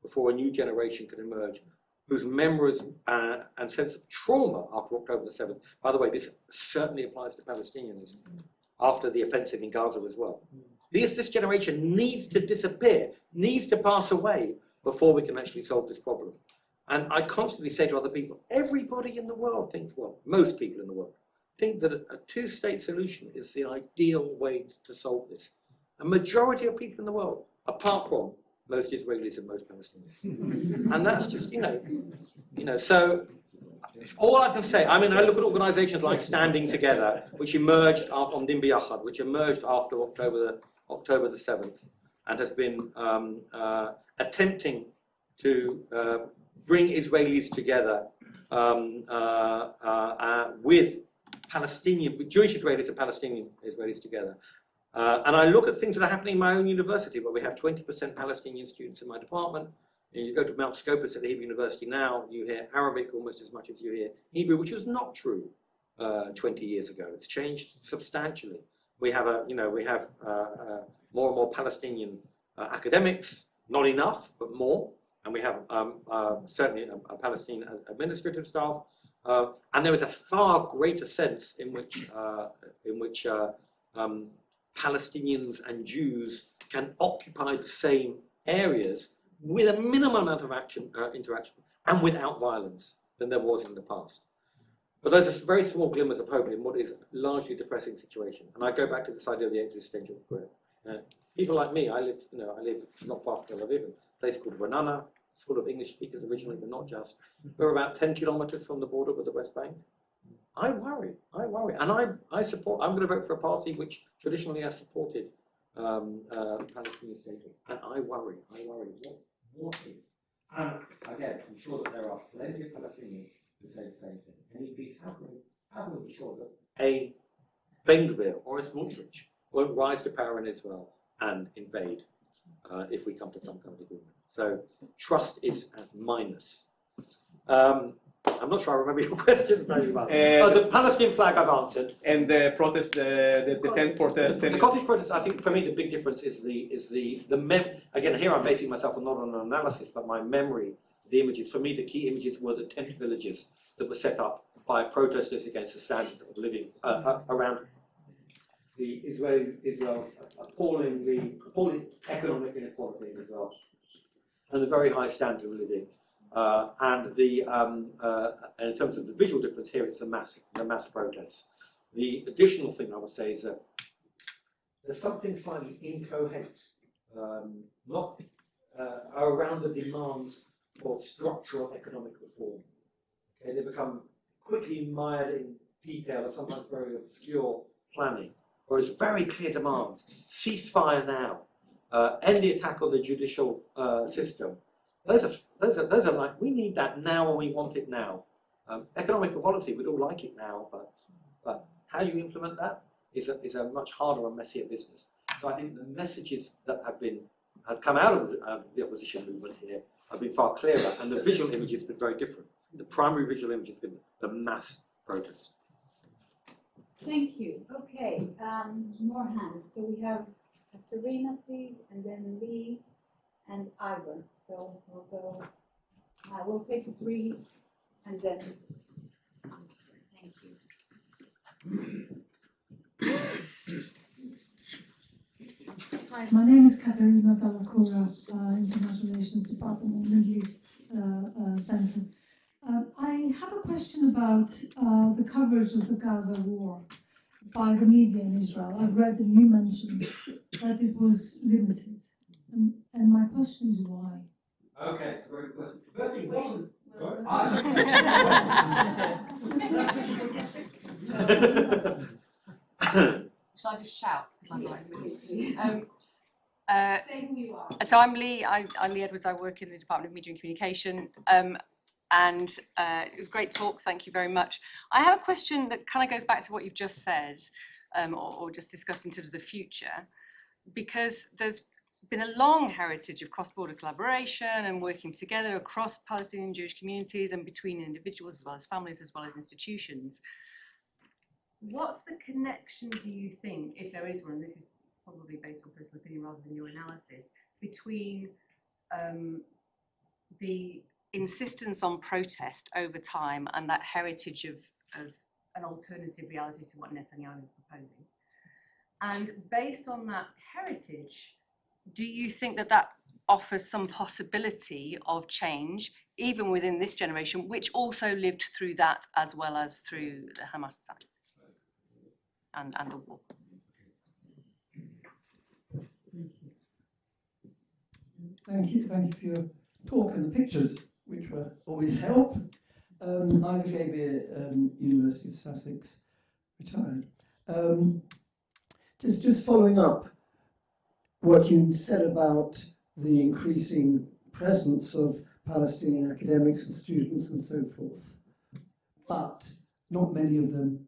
before a new generation can emerge, whose memories and sense of trauma after October the 7th, by the way, this certainly applies to Palestinians after the offensive in Gaza as well. This generation needs to disappear, needs to pass away before we can actually solve this problem. And I constantly say to other people, everybody in the world thinks, well, most people in the world think that a two-state solution is the ideal way to solve this. A majority of people in the world, apart from most Israelis and most Palestinians. And that's just, so all I can say, I mean, I look at organizations like Standing Together, which emerged on Din B'Yachad, which emerged after October the 7th, and has been attempting to bring Israelis together with Jewish Israelis and Palestinian Israelis together. And I look at things that are happening in my own university, where we have 20% Palestinian students in my department. And you go to Mount Scopus at the Hebrew University now, you hear Arabic almost as much as you hear Hebrew, which was not true 20 years ago. It's changed substantially. We have more and more Palestinian academics, not enough, but more. And we have certainly a Palestinian administrative staff. And there is a far greater sense in which Palestinians and Jews can occupy the same areas with a minimum amount of interaction and without violence than there was in the past. But those are very small glimmers of hope in what is a largely depressing situation. And I go back to this idea of the existential threat. People like me, I live not far from Tel Aviv, a place called Ra'anana. It's full of English speakers originally, but not just. We're about 10 kilometers from the border with the West Bank. I worry, and I support. I'm going to vote for a party which traditionally has supported Palestinian statehood, and I worry. What if? And again, I'm sure that there are plenty of Palestinians who say the same thing. Any peace, how can we be sure that a Ben-Gvir or a Smotrich won't rise to power in Israel and invade if we come to some kind of agreement? So trust is at minus. I'm not sure I remember your questions, maybe. The Palestinian flag I've answered. And the protest, the tent protest. The cottage protest, I think for me the big difference is again, here I'm basing myself not on an analysis, but my memory, the images. For me, the key images were the tent villages that were set up by protesters against the standard of living around the Israel's appalling economic inequality in Israel, and the very high standard of living. And in terms of the visual difference here, it's the mass protests. The additional thing I would say is that there's something slightly incoherent, not around the demands for structural economic reform. Okay, they become quickly mired in detail or sometimes very obscure planning, whereas very clear demands: ceasefire now, end the attack on the judicial system. Those are like, we need that now and we want it now. Economic equality, we'd all like it now, but how you implement that is a much harder and messier business. So I think the messages that have come out of the opposition movement here have been far clearer, and the visual image has been very different. The primary visual image has been the mass protest. Thank you. Okay, more hands. So we have Katerina, please, and then Lee and Ivan. So we'll go. We'll take 3, and then. Thank you. Hi, my name is Katerina Balakura, International Relations Department, Middle East Center. I have a question about the coverage of the Gaza war by the media in Israel. I've read that you mentioned that it was limited, and my question is why? Okay, it's a very good question. Firstly, what was... Shall I just shout? Say who you are. So I'm Lee. I'm Lee Edwards. I work in the Department of Media and Communication. And it was a great talk. Thank you very much. I have a question that kind of goes back to what you've just said, or just discussed in terms of the future, because there's been a long heritage of cross-border collaboration and working together across Palestinian Jewish communities and between individuals as well as families as well as institutions. What's the connection, do you think, if there is one, and this is probably based on personal opinion rather than your analysis, between the insistence on protest over time and that heritage of an alternative reality to what Netanyahu is proposing? And based on that heritage, do you think that offers some possibility of change, even within this generation, which also lived through that as well as through the Hamas time and the war? Thank you for your talk and the pictures, which were always help. Ivor Gabriel, University of Sussex, retired. Just following up what you said about the increasing presence of Palestinian academics and students and so forth, but not many of them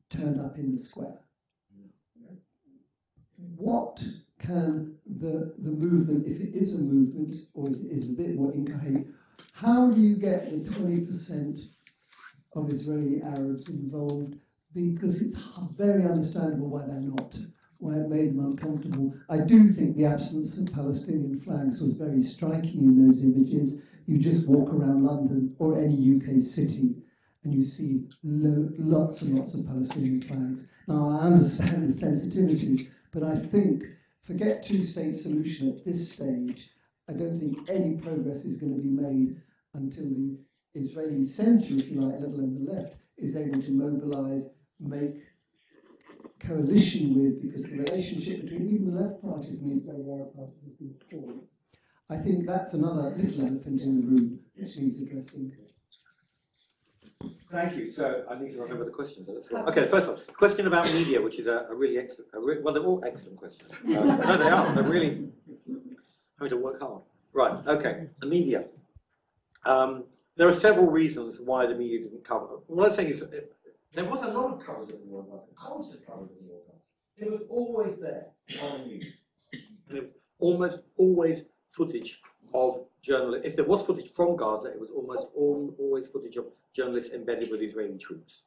turned up in the square. What can the movement, if it is a movement, or it is a bit more incoherent, how do you get the 20% of Israeli Arabs involved? Because it's very understandable why they're not, why it made them uncomfortable. I do think the absence of Palestinian flags was very striking in those images. You just walk around London or any UK city and you see lots and lots of Palestinian flags. Now, I understand the sensitivities, but I think, forget two-state solution at this stage, I don't think any progress is going to be made until the Israeli centre, if you like, let alone the left, is able to mobilise, make coalition with, because the relationship between even the left parties and the Israeli Arab party has been poor. I think that's another little elephant in the room which needs addressing. Thank you. So I need to remember the questions. Okay, first one. Question about media, which is a really excellent, well, they're all excellent questions. No, they are. They're really having to work hard. Right, okay. The media. There are several reasons why the media didn't cover. One thing is, there was a lot of coverage of the World Cup, constant coverage of the World Cup. It was always there on the news. And it was almost always footage of journalists. If there was footage from Gaza, it was almost always footage of journalists embedded with Israeli troops.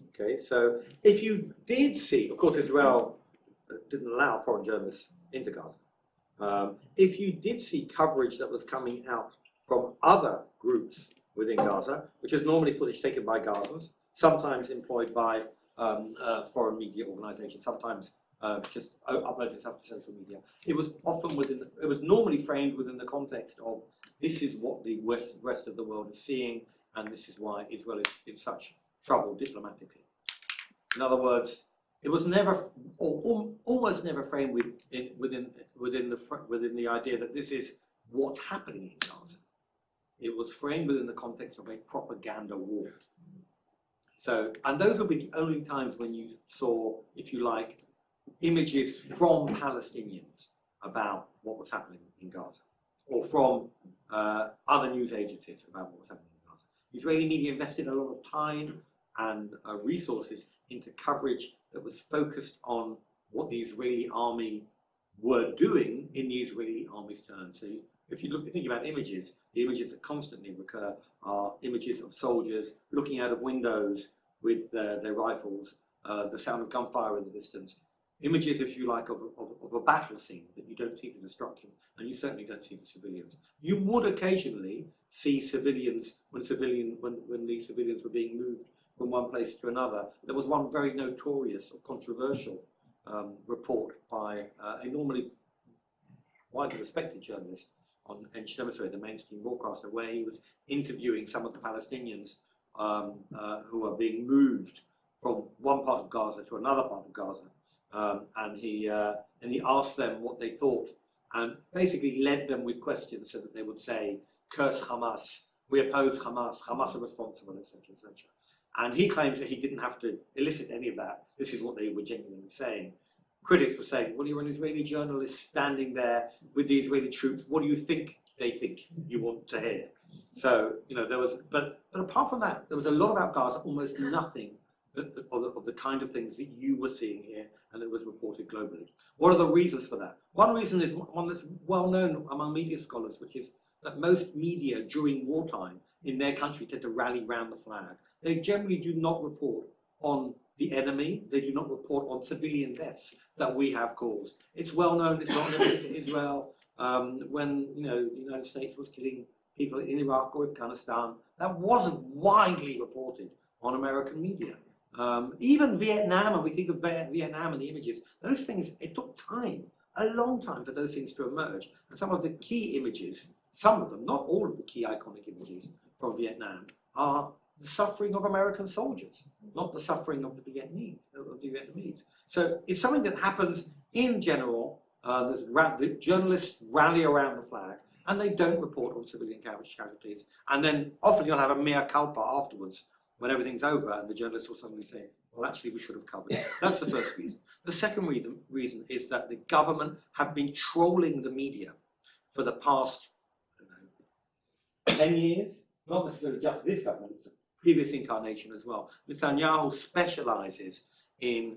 Okay, so if you did see, of course, Israel didn't allow foreign journalists into Gaza. If you did see coverage that was coming out from other groups within Gaza, which is normally footage taken by Gazans, sometimes employed by foreign media organizations, sometimes just uploaded stuff to social media. It was often it was normally framed within the context of this is what the rest of the world is seeing, and this is why Israel is in such trouble diplomatically. In other words, it was never, or almost never framed within the idea that this is what's happening in Gaza. It was framed within the context of a propaganda war. So, and those would be the only times when you saw, if you like, images from Palestinians about what was happening in Gaza, or from other news agencies about what was happening in Gaza. The Israeli media invested a lot of time and resources into coverage that was focused on what the Israeli army were doing in the Israeli army's turn. So if you think about images, the images that constantly recur are images of soldiers looking out of windows with their rifles, the sound of gunfire in the distance. Images, if you like, of a battle scene that you don't see the destruction, and you certainly don't see the civilians. You would occasionally see civilians when these civilians were being moved from one place to another. There was one very notorious or controversial report by a normally widely respected journalist on N12, the mainstream broadcaster, where he was interviewing some of the Palestinians who are being moved from one part of Gaza to another part of Gaza. And he asked them what they thought, and basically led them with questions so that they would say, "Curse Hamas, we oppose Hamas, Hamas are responsible," etc., etc. And he claims that he didn't have to elicit any of that. This is what they were genuinely saying. Critics were saying, "Well, you're an Israeli journalist standing there with the Israeli troops. What do you think they think you want to hear?" So, you know, there was, but apart from that, there was a lot about Gaza, almost nothing of the kind of things that you were seeing here and that was reported globally. What are the reasons for that? One reason is one that's well known among media scholars, which is that most media during wartime in their country tend to rally around the flag. They generally do not report on the enemy. They do not report on civilian deaths that we have caused. It's well known, it's well known in Israel, when, you know, the United States was killing people in Iraq or Afghanistan. That wasn't widely reported on American media. Even Vietnam, and we think of Vietnam and the images, those things, it took time, a long time for those things to emerge. And some of the key images, some of them, not all of the key iconic images from Vietnam, are the suffering of American soldiers, not the suffering of the Vietnamese. So it's something that happens in general. The journalists rally around the flag, and they don't report on civilian casualties. And then often you'll have a mea culpa afterwards, when everything's over, and the journalists will suddenly say, "Well, actually, we should have covered it." That's the first reason. The second reason is that the government have been trolling the media for the past, I don't know, 10 years. Not necessarily just this government, it's a previous incarnation as well. Netanyahu specializes in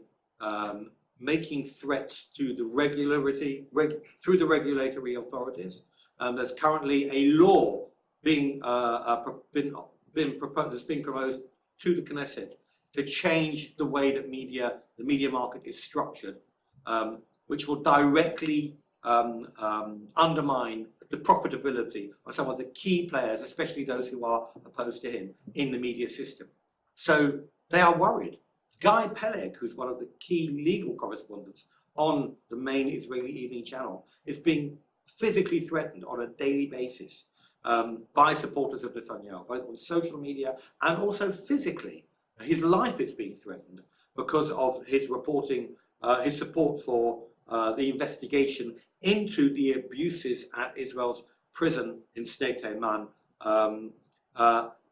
making threats to the through the regulatory authorities. There's currently a law being proposed, that's being proposed to the Knesset to change the way that the media market is structured, which will directly undermine the profitability of some of the key players, especially those who are opposed to him in the media system. So they are worried. Guy Peleg, who's one of the key legal correspondents on the main Israeli evening channel, is being physically threatened on a daily basis by supporters of Netanyahu, both on social media and also physically. His life is being threatened because of his reporting, his support for the investigation into the abuses at Israel's prison in Sde Teiman.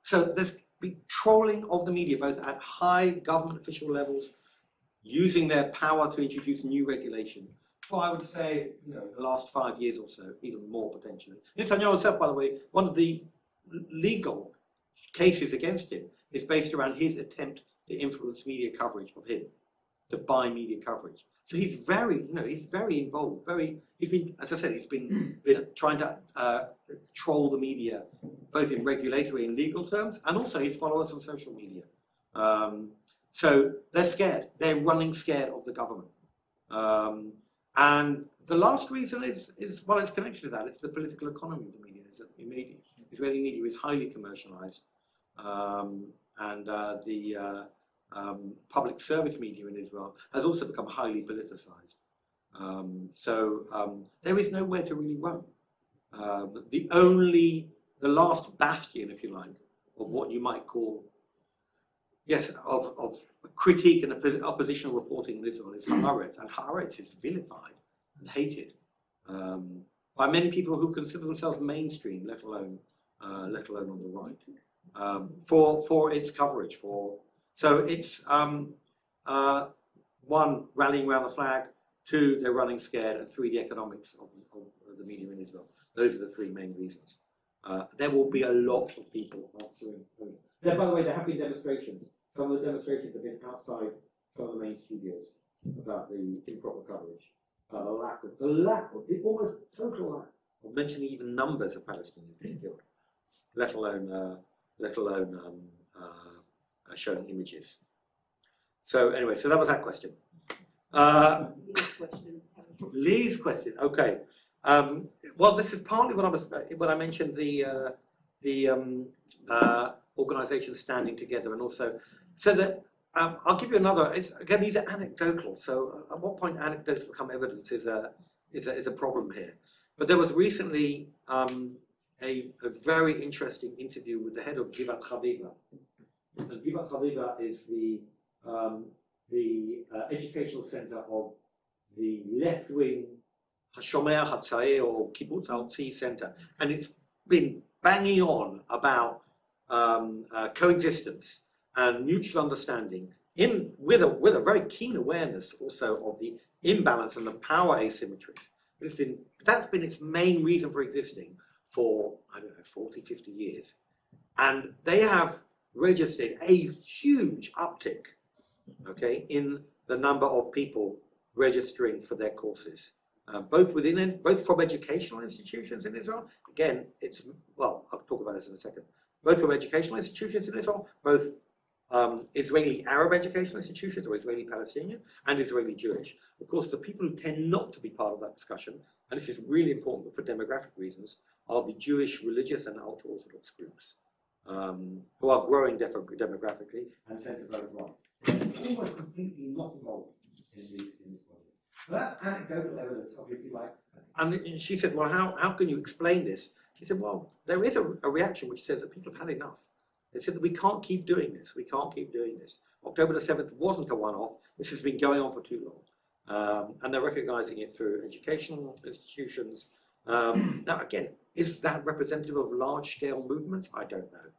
So been trolling of the media, both at high government official levels, using their power to introduce new regulation. For I would say, the last 5 years or so, even more potentially. Netanyahu himself, by the way, one of the legal cases against him is based around his attempt to influence media coverage of him, to buy media coverage. So he's very, he's very involved. He's been, as I said, he's been trying to troll the media, both in regulatory and legal terms, and also his followers on social media. So they're scared. They're running scared of the government. And the last reason is well, it's connected to that. It's the political economy of the media. Israeli media is highly commercialized, and the public service media in Israel has also become highly politicized. So there is nowhere to really run. The last bastion, if you like, of what you might call, yes, of critique and oppositional reporting in Israel is Haaretz, and Haaretz is vilified and hated by many people who consider themselves mainstream, let alone on the right, for its coverage. So it's one, rallying around the flag; two, they're running scared; and three, the economics of the media in Israel. Those are the three main reasons. There will be a lot of people answering. By the way, there have been demonstrations. Some of the demonstrations have been outside some of the main studios about the improper coverage, the almost total lack of mentioning even numbers of Palestinians being killed, let alone showing images. So anyway, so that was that question. Lee's question. Okay. Well, this is partly what I mentioned the organisations standing together, and also so that I'll give you another. Again, these are anecdotal. So at what point anecdotes become evidence is a problem here. But there was recently a very interesting interview with the head of Givat Chaviva. And Givat Chaviva is the educational centre of the left-wing Hashomer Hatzair or Kibbutz Al-Tzi Center, and it's been banging on about coexistence and mutual understanding, with a very keen awareness also of the imbalance and the power asymmetries. That's been its main reason for existing for, I don't know, 40, 50 years. And they have registered a huge uptick, okay, in the number of people registering for their courses. Both from educational institutions in Israel. Again, I'll talk about this in a second. Both from educational institutions in Israel, both Israeli Arab educational institutions, or Israeli Palestinian, and Israeli Jewish. Of course, the people who tend not to be part of that discussion, and this is really important for demographic reasons, are the Jewish religious and ultra-Orthodox groups, who are growing demographically and tend to vote right. They're almost completely not involved in this project. So that's anecdotal evidence of, if you like. And she said, well, how can you explain this? She said, well, there is a reaction which says that people have had enough. They said that we can't keep doing this. We can't keep doing this. October the 7th wasn't a one-off. This has been going on for too long. And they're recognizing it through educational institutions. Now, again, is that representative of large-scale movements? I don't know.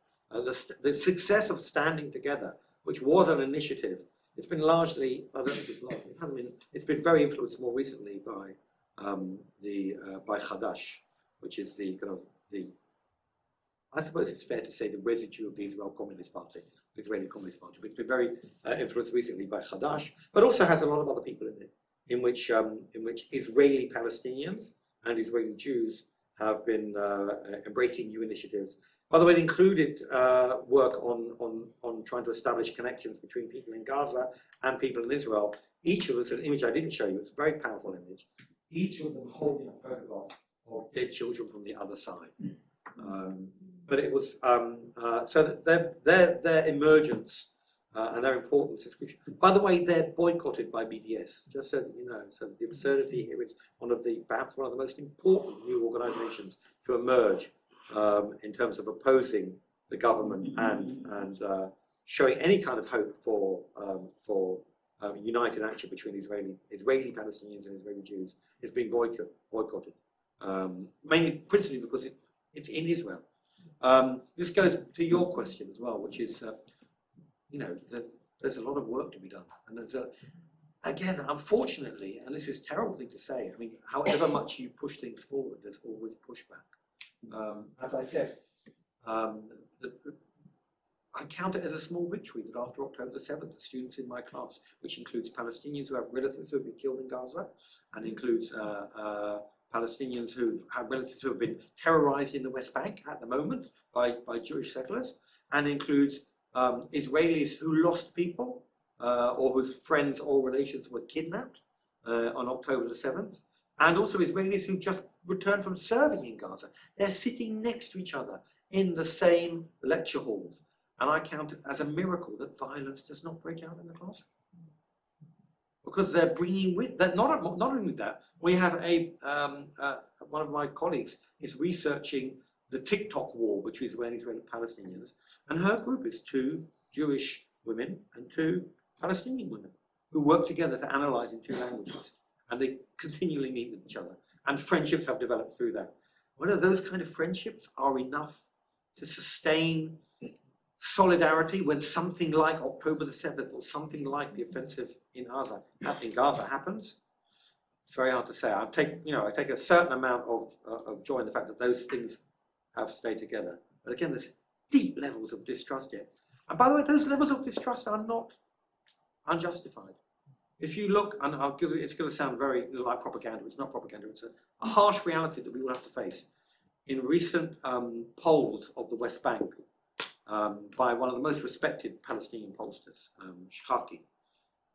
The success of standing together, which was an initiative, it's been largely, I don't think it's largely, it hasn't been, it's been very influenced more recently by by Hadash, which is the kind of I suppose it's fair to say the residue of the Israeli Communist Party, but it's been very influenced recently by Hadash, but also has a lot of other people in it, in which Israeli Palestinians and Israeli Jews have been embracing new initiatives. By the way, it included work on trying to establish connections between people in Gaza and people in Israel. Each of them, it's an image I didn't show you, it's a very powerful image, each of them holding a photograph of dead children from the other side. But it was so that their emergence and their importance is crucial. By the way, they're boycotted by BDS, just so that you know. So the absurdity here is perhaps one of the most important new organisations to emerge in terms of opposing the government and showing any kind of hope for united action between Israeli Palestinians and Israeli Jews is being boycotted, principally because it's in Israel. This goes to your question as well, which is, you know, there's a lot of work to be done, and there's again, unfortunately, and this is a terrible thing to say, I mean, however much you push things forward, there's always pushback. As I said, I count it as a small victory that after October the 7th, the students in my class, which includes Palestinians who have relatives who have been killed in Gaza, and includes Palestinians who have relatives who have been terrorized in the West Bank at the moment by Jewish settlers, and includes Israelis who lost people or whose friends or relations were kidnapped on October the 7th, and also Israelis who just returned from serving in Gaza. They're sitting next to each other in the same lecture halls. And I count it as a miracle that violence does not break out in the classroom. Because they're bringing with that, not only that, we have one of my colleagues is researching the TikTok war between Israelis and Palestinians, and her group is 2 Jewish women and 2 Palestinian women who work together to analyze in 2 languages, and they continually meet with each other, and friendships have developed through that. Whether those kind of friendships are enough to sustain solidarity when something like October the 7th or something like the offensive in Gaza happens, it's very hard to say. I take a certain amount of joy in the fact that those things have stayed together. But again, there's deep levels of distrust yet. And by the way, those levels of distrust are not unjustified. If you look, and it's going to sound very like propaganda, it's not propaganda, it's a harsh reality that we will have to face. In recent polls of the West Bank, by one of the most respected Palestinian pollsters, Shafki,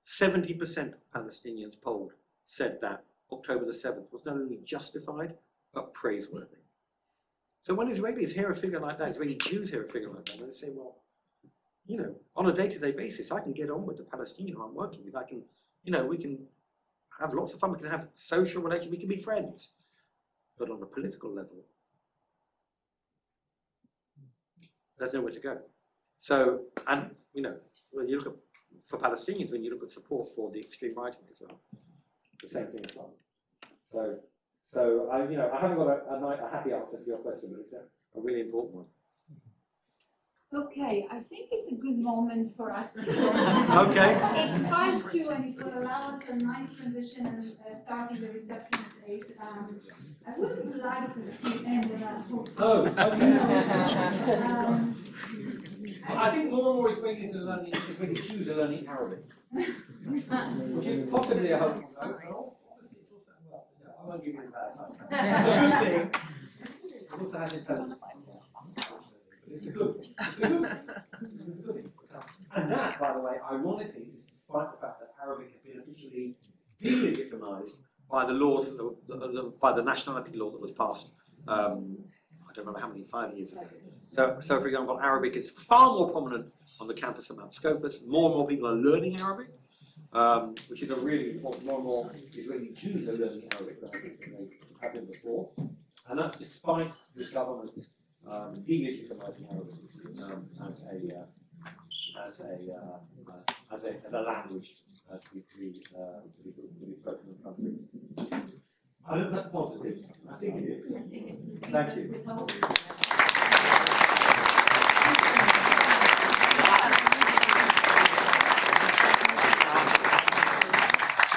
70% of Palestinians polled said that October the 7th was not only justified, but praiseworthy. So when Israelis hear a figure like that, Israeli Jews hear a figure like that, they say, well, you know, on a day-to-day basis, I can get on with the Palestinian who I'm working with. I can, you know, we can have lots of fun, we can have social relations, we can be friends. But on a political level, there's nowhere to go. So, and you know, when you look at, for Palestinians, when you look at support for the extreme right in Israel, the same thing as well. So I haven't got a happy answer to your question, but it's a really important one. Okay, I think it's a good moment for us to Okay. It's 5:02, and it will allow us a nice transition and starting the reception at 8. I would have liked us to end at that point. Oh, okay. I think more and more Israelis are learning, Israeli Jews are learning Arabic, which is possibly a hope. I won't give you that. It's a good thing. It also has its own. It's a good thing. And that, by the way, ironically, is despite the fact that Arabic has been officially de-legitimized by the laws, by the nationality law that was passed. I don't remember how many, 5 years ago. So for example, Arabic is far more prominent on the campus of Mount Scopus. More and more people are learning Arabic, which is a really important. More and more Israeli Jews are learning Arabic than they have been before, and that's despite the government de-legitimizing Arabic as a language to be spoken in the country. I don't know if that's positive. I think it is. Thank you.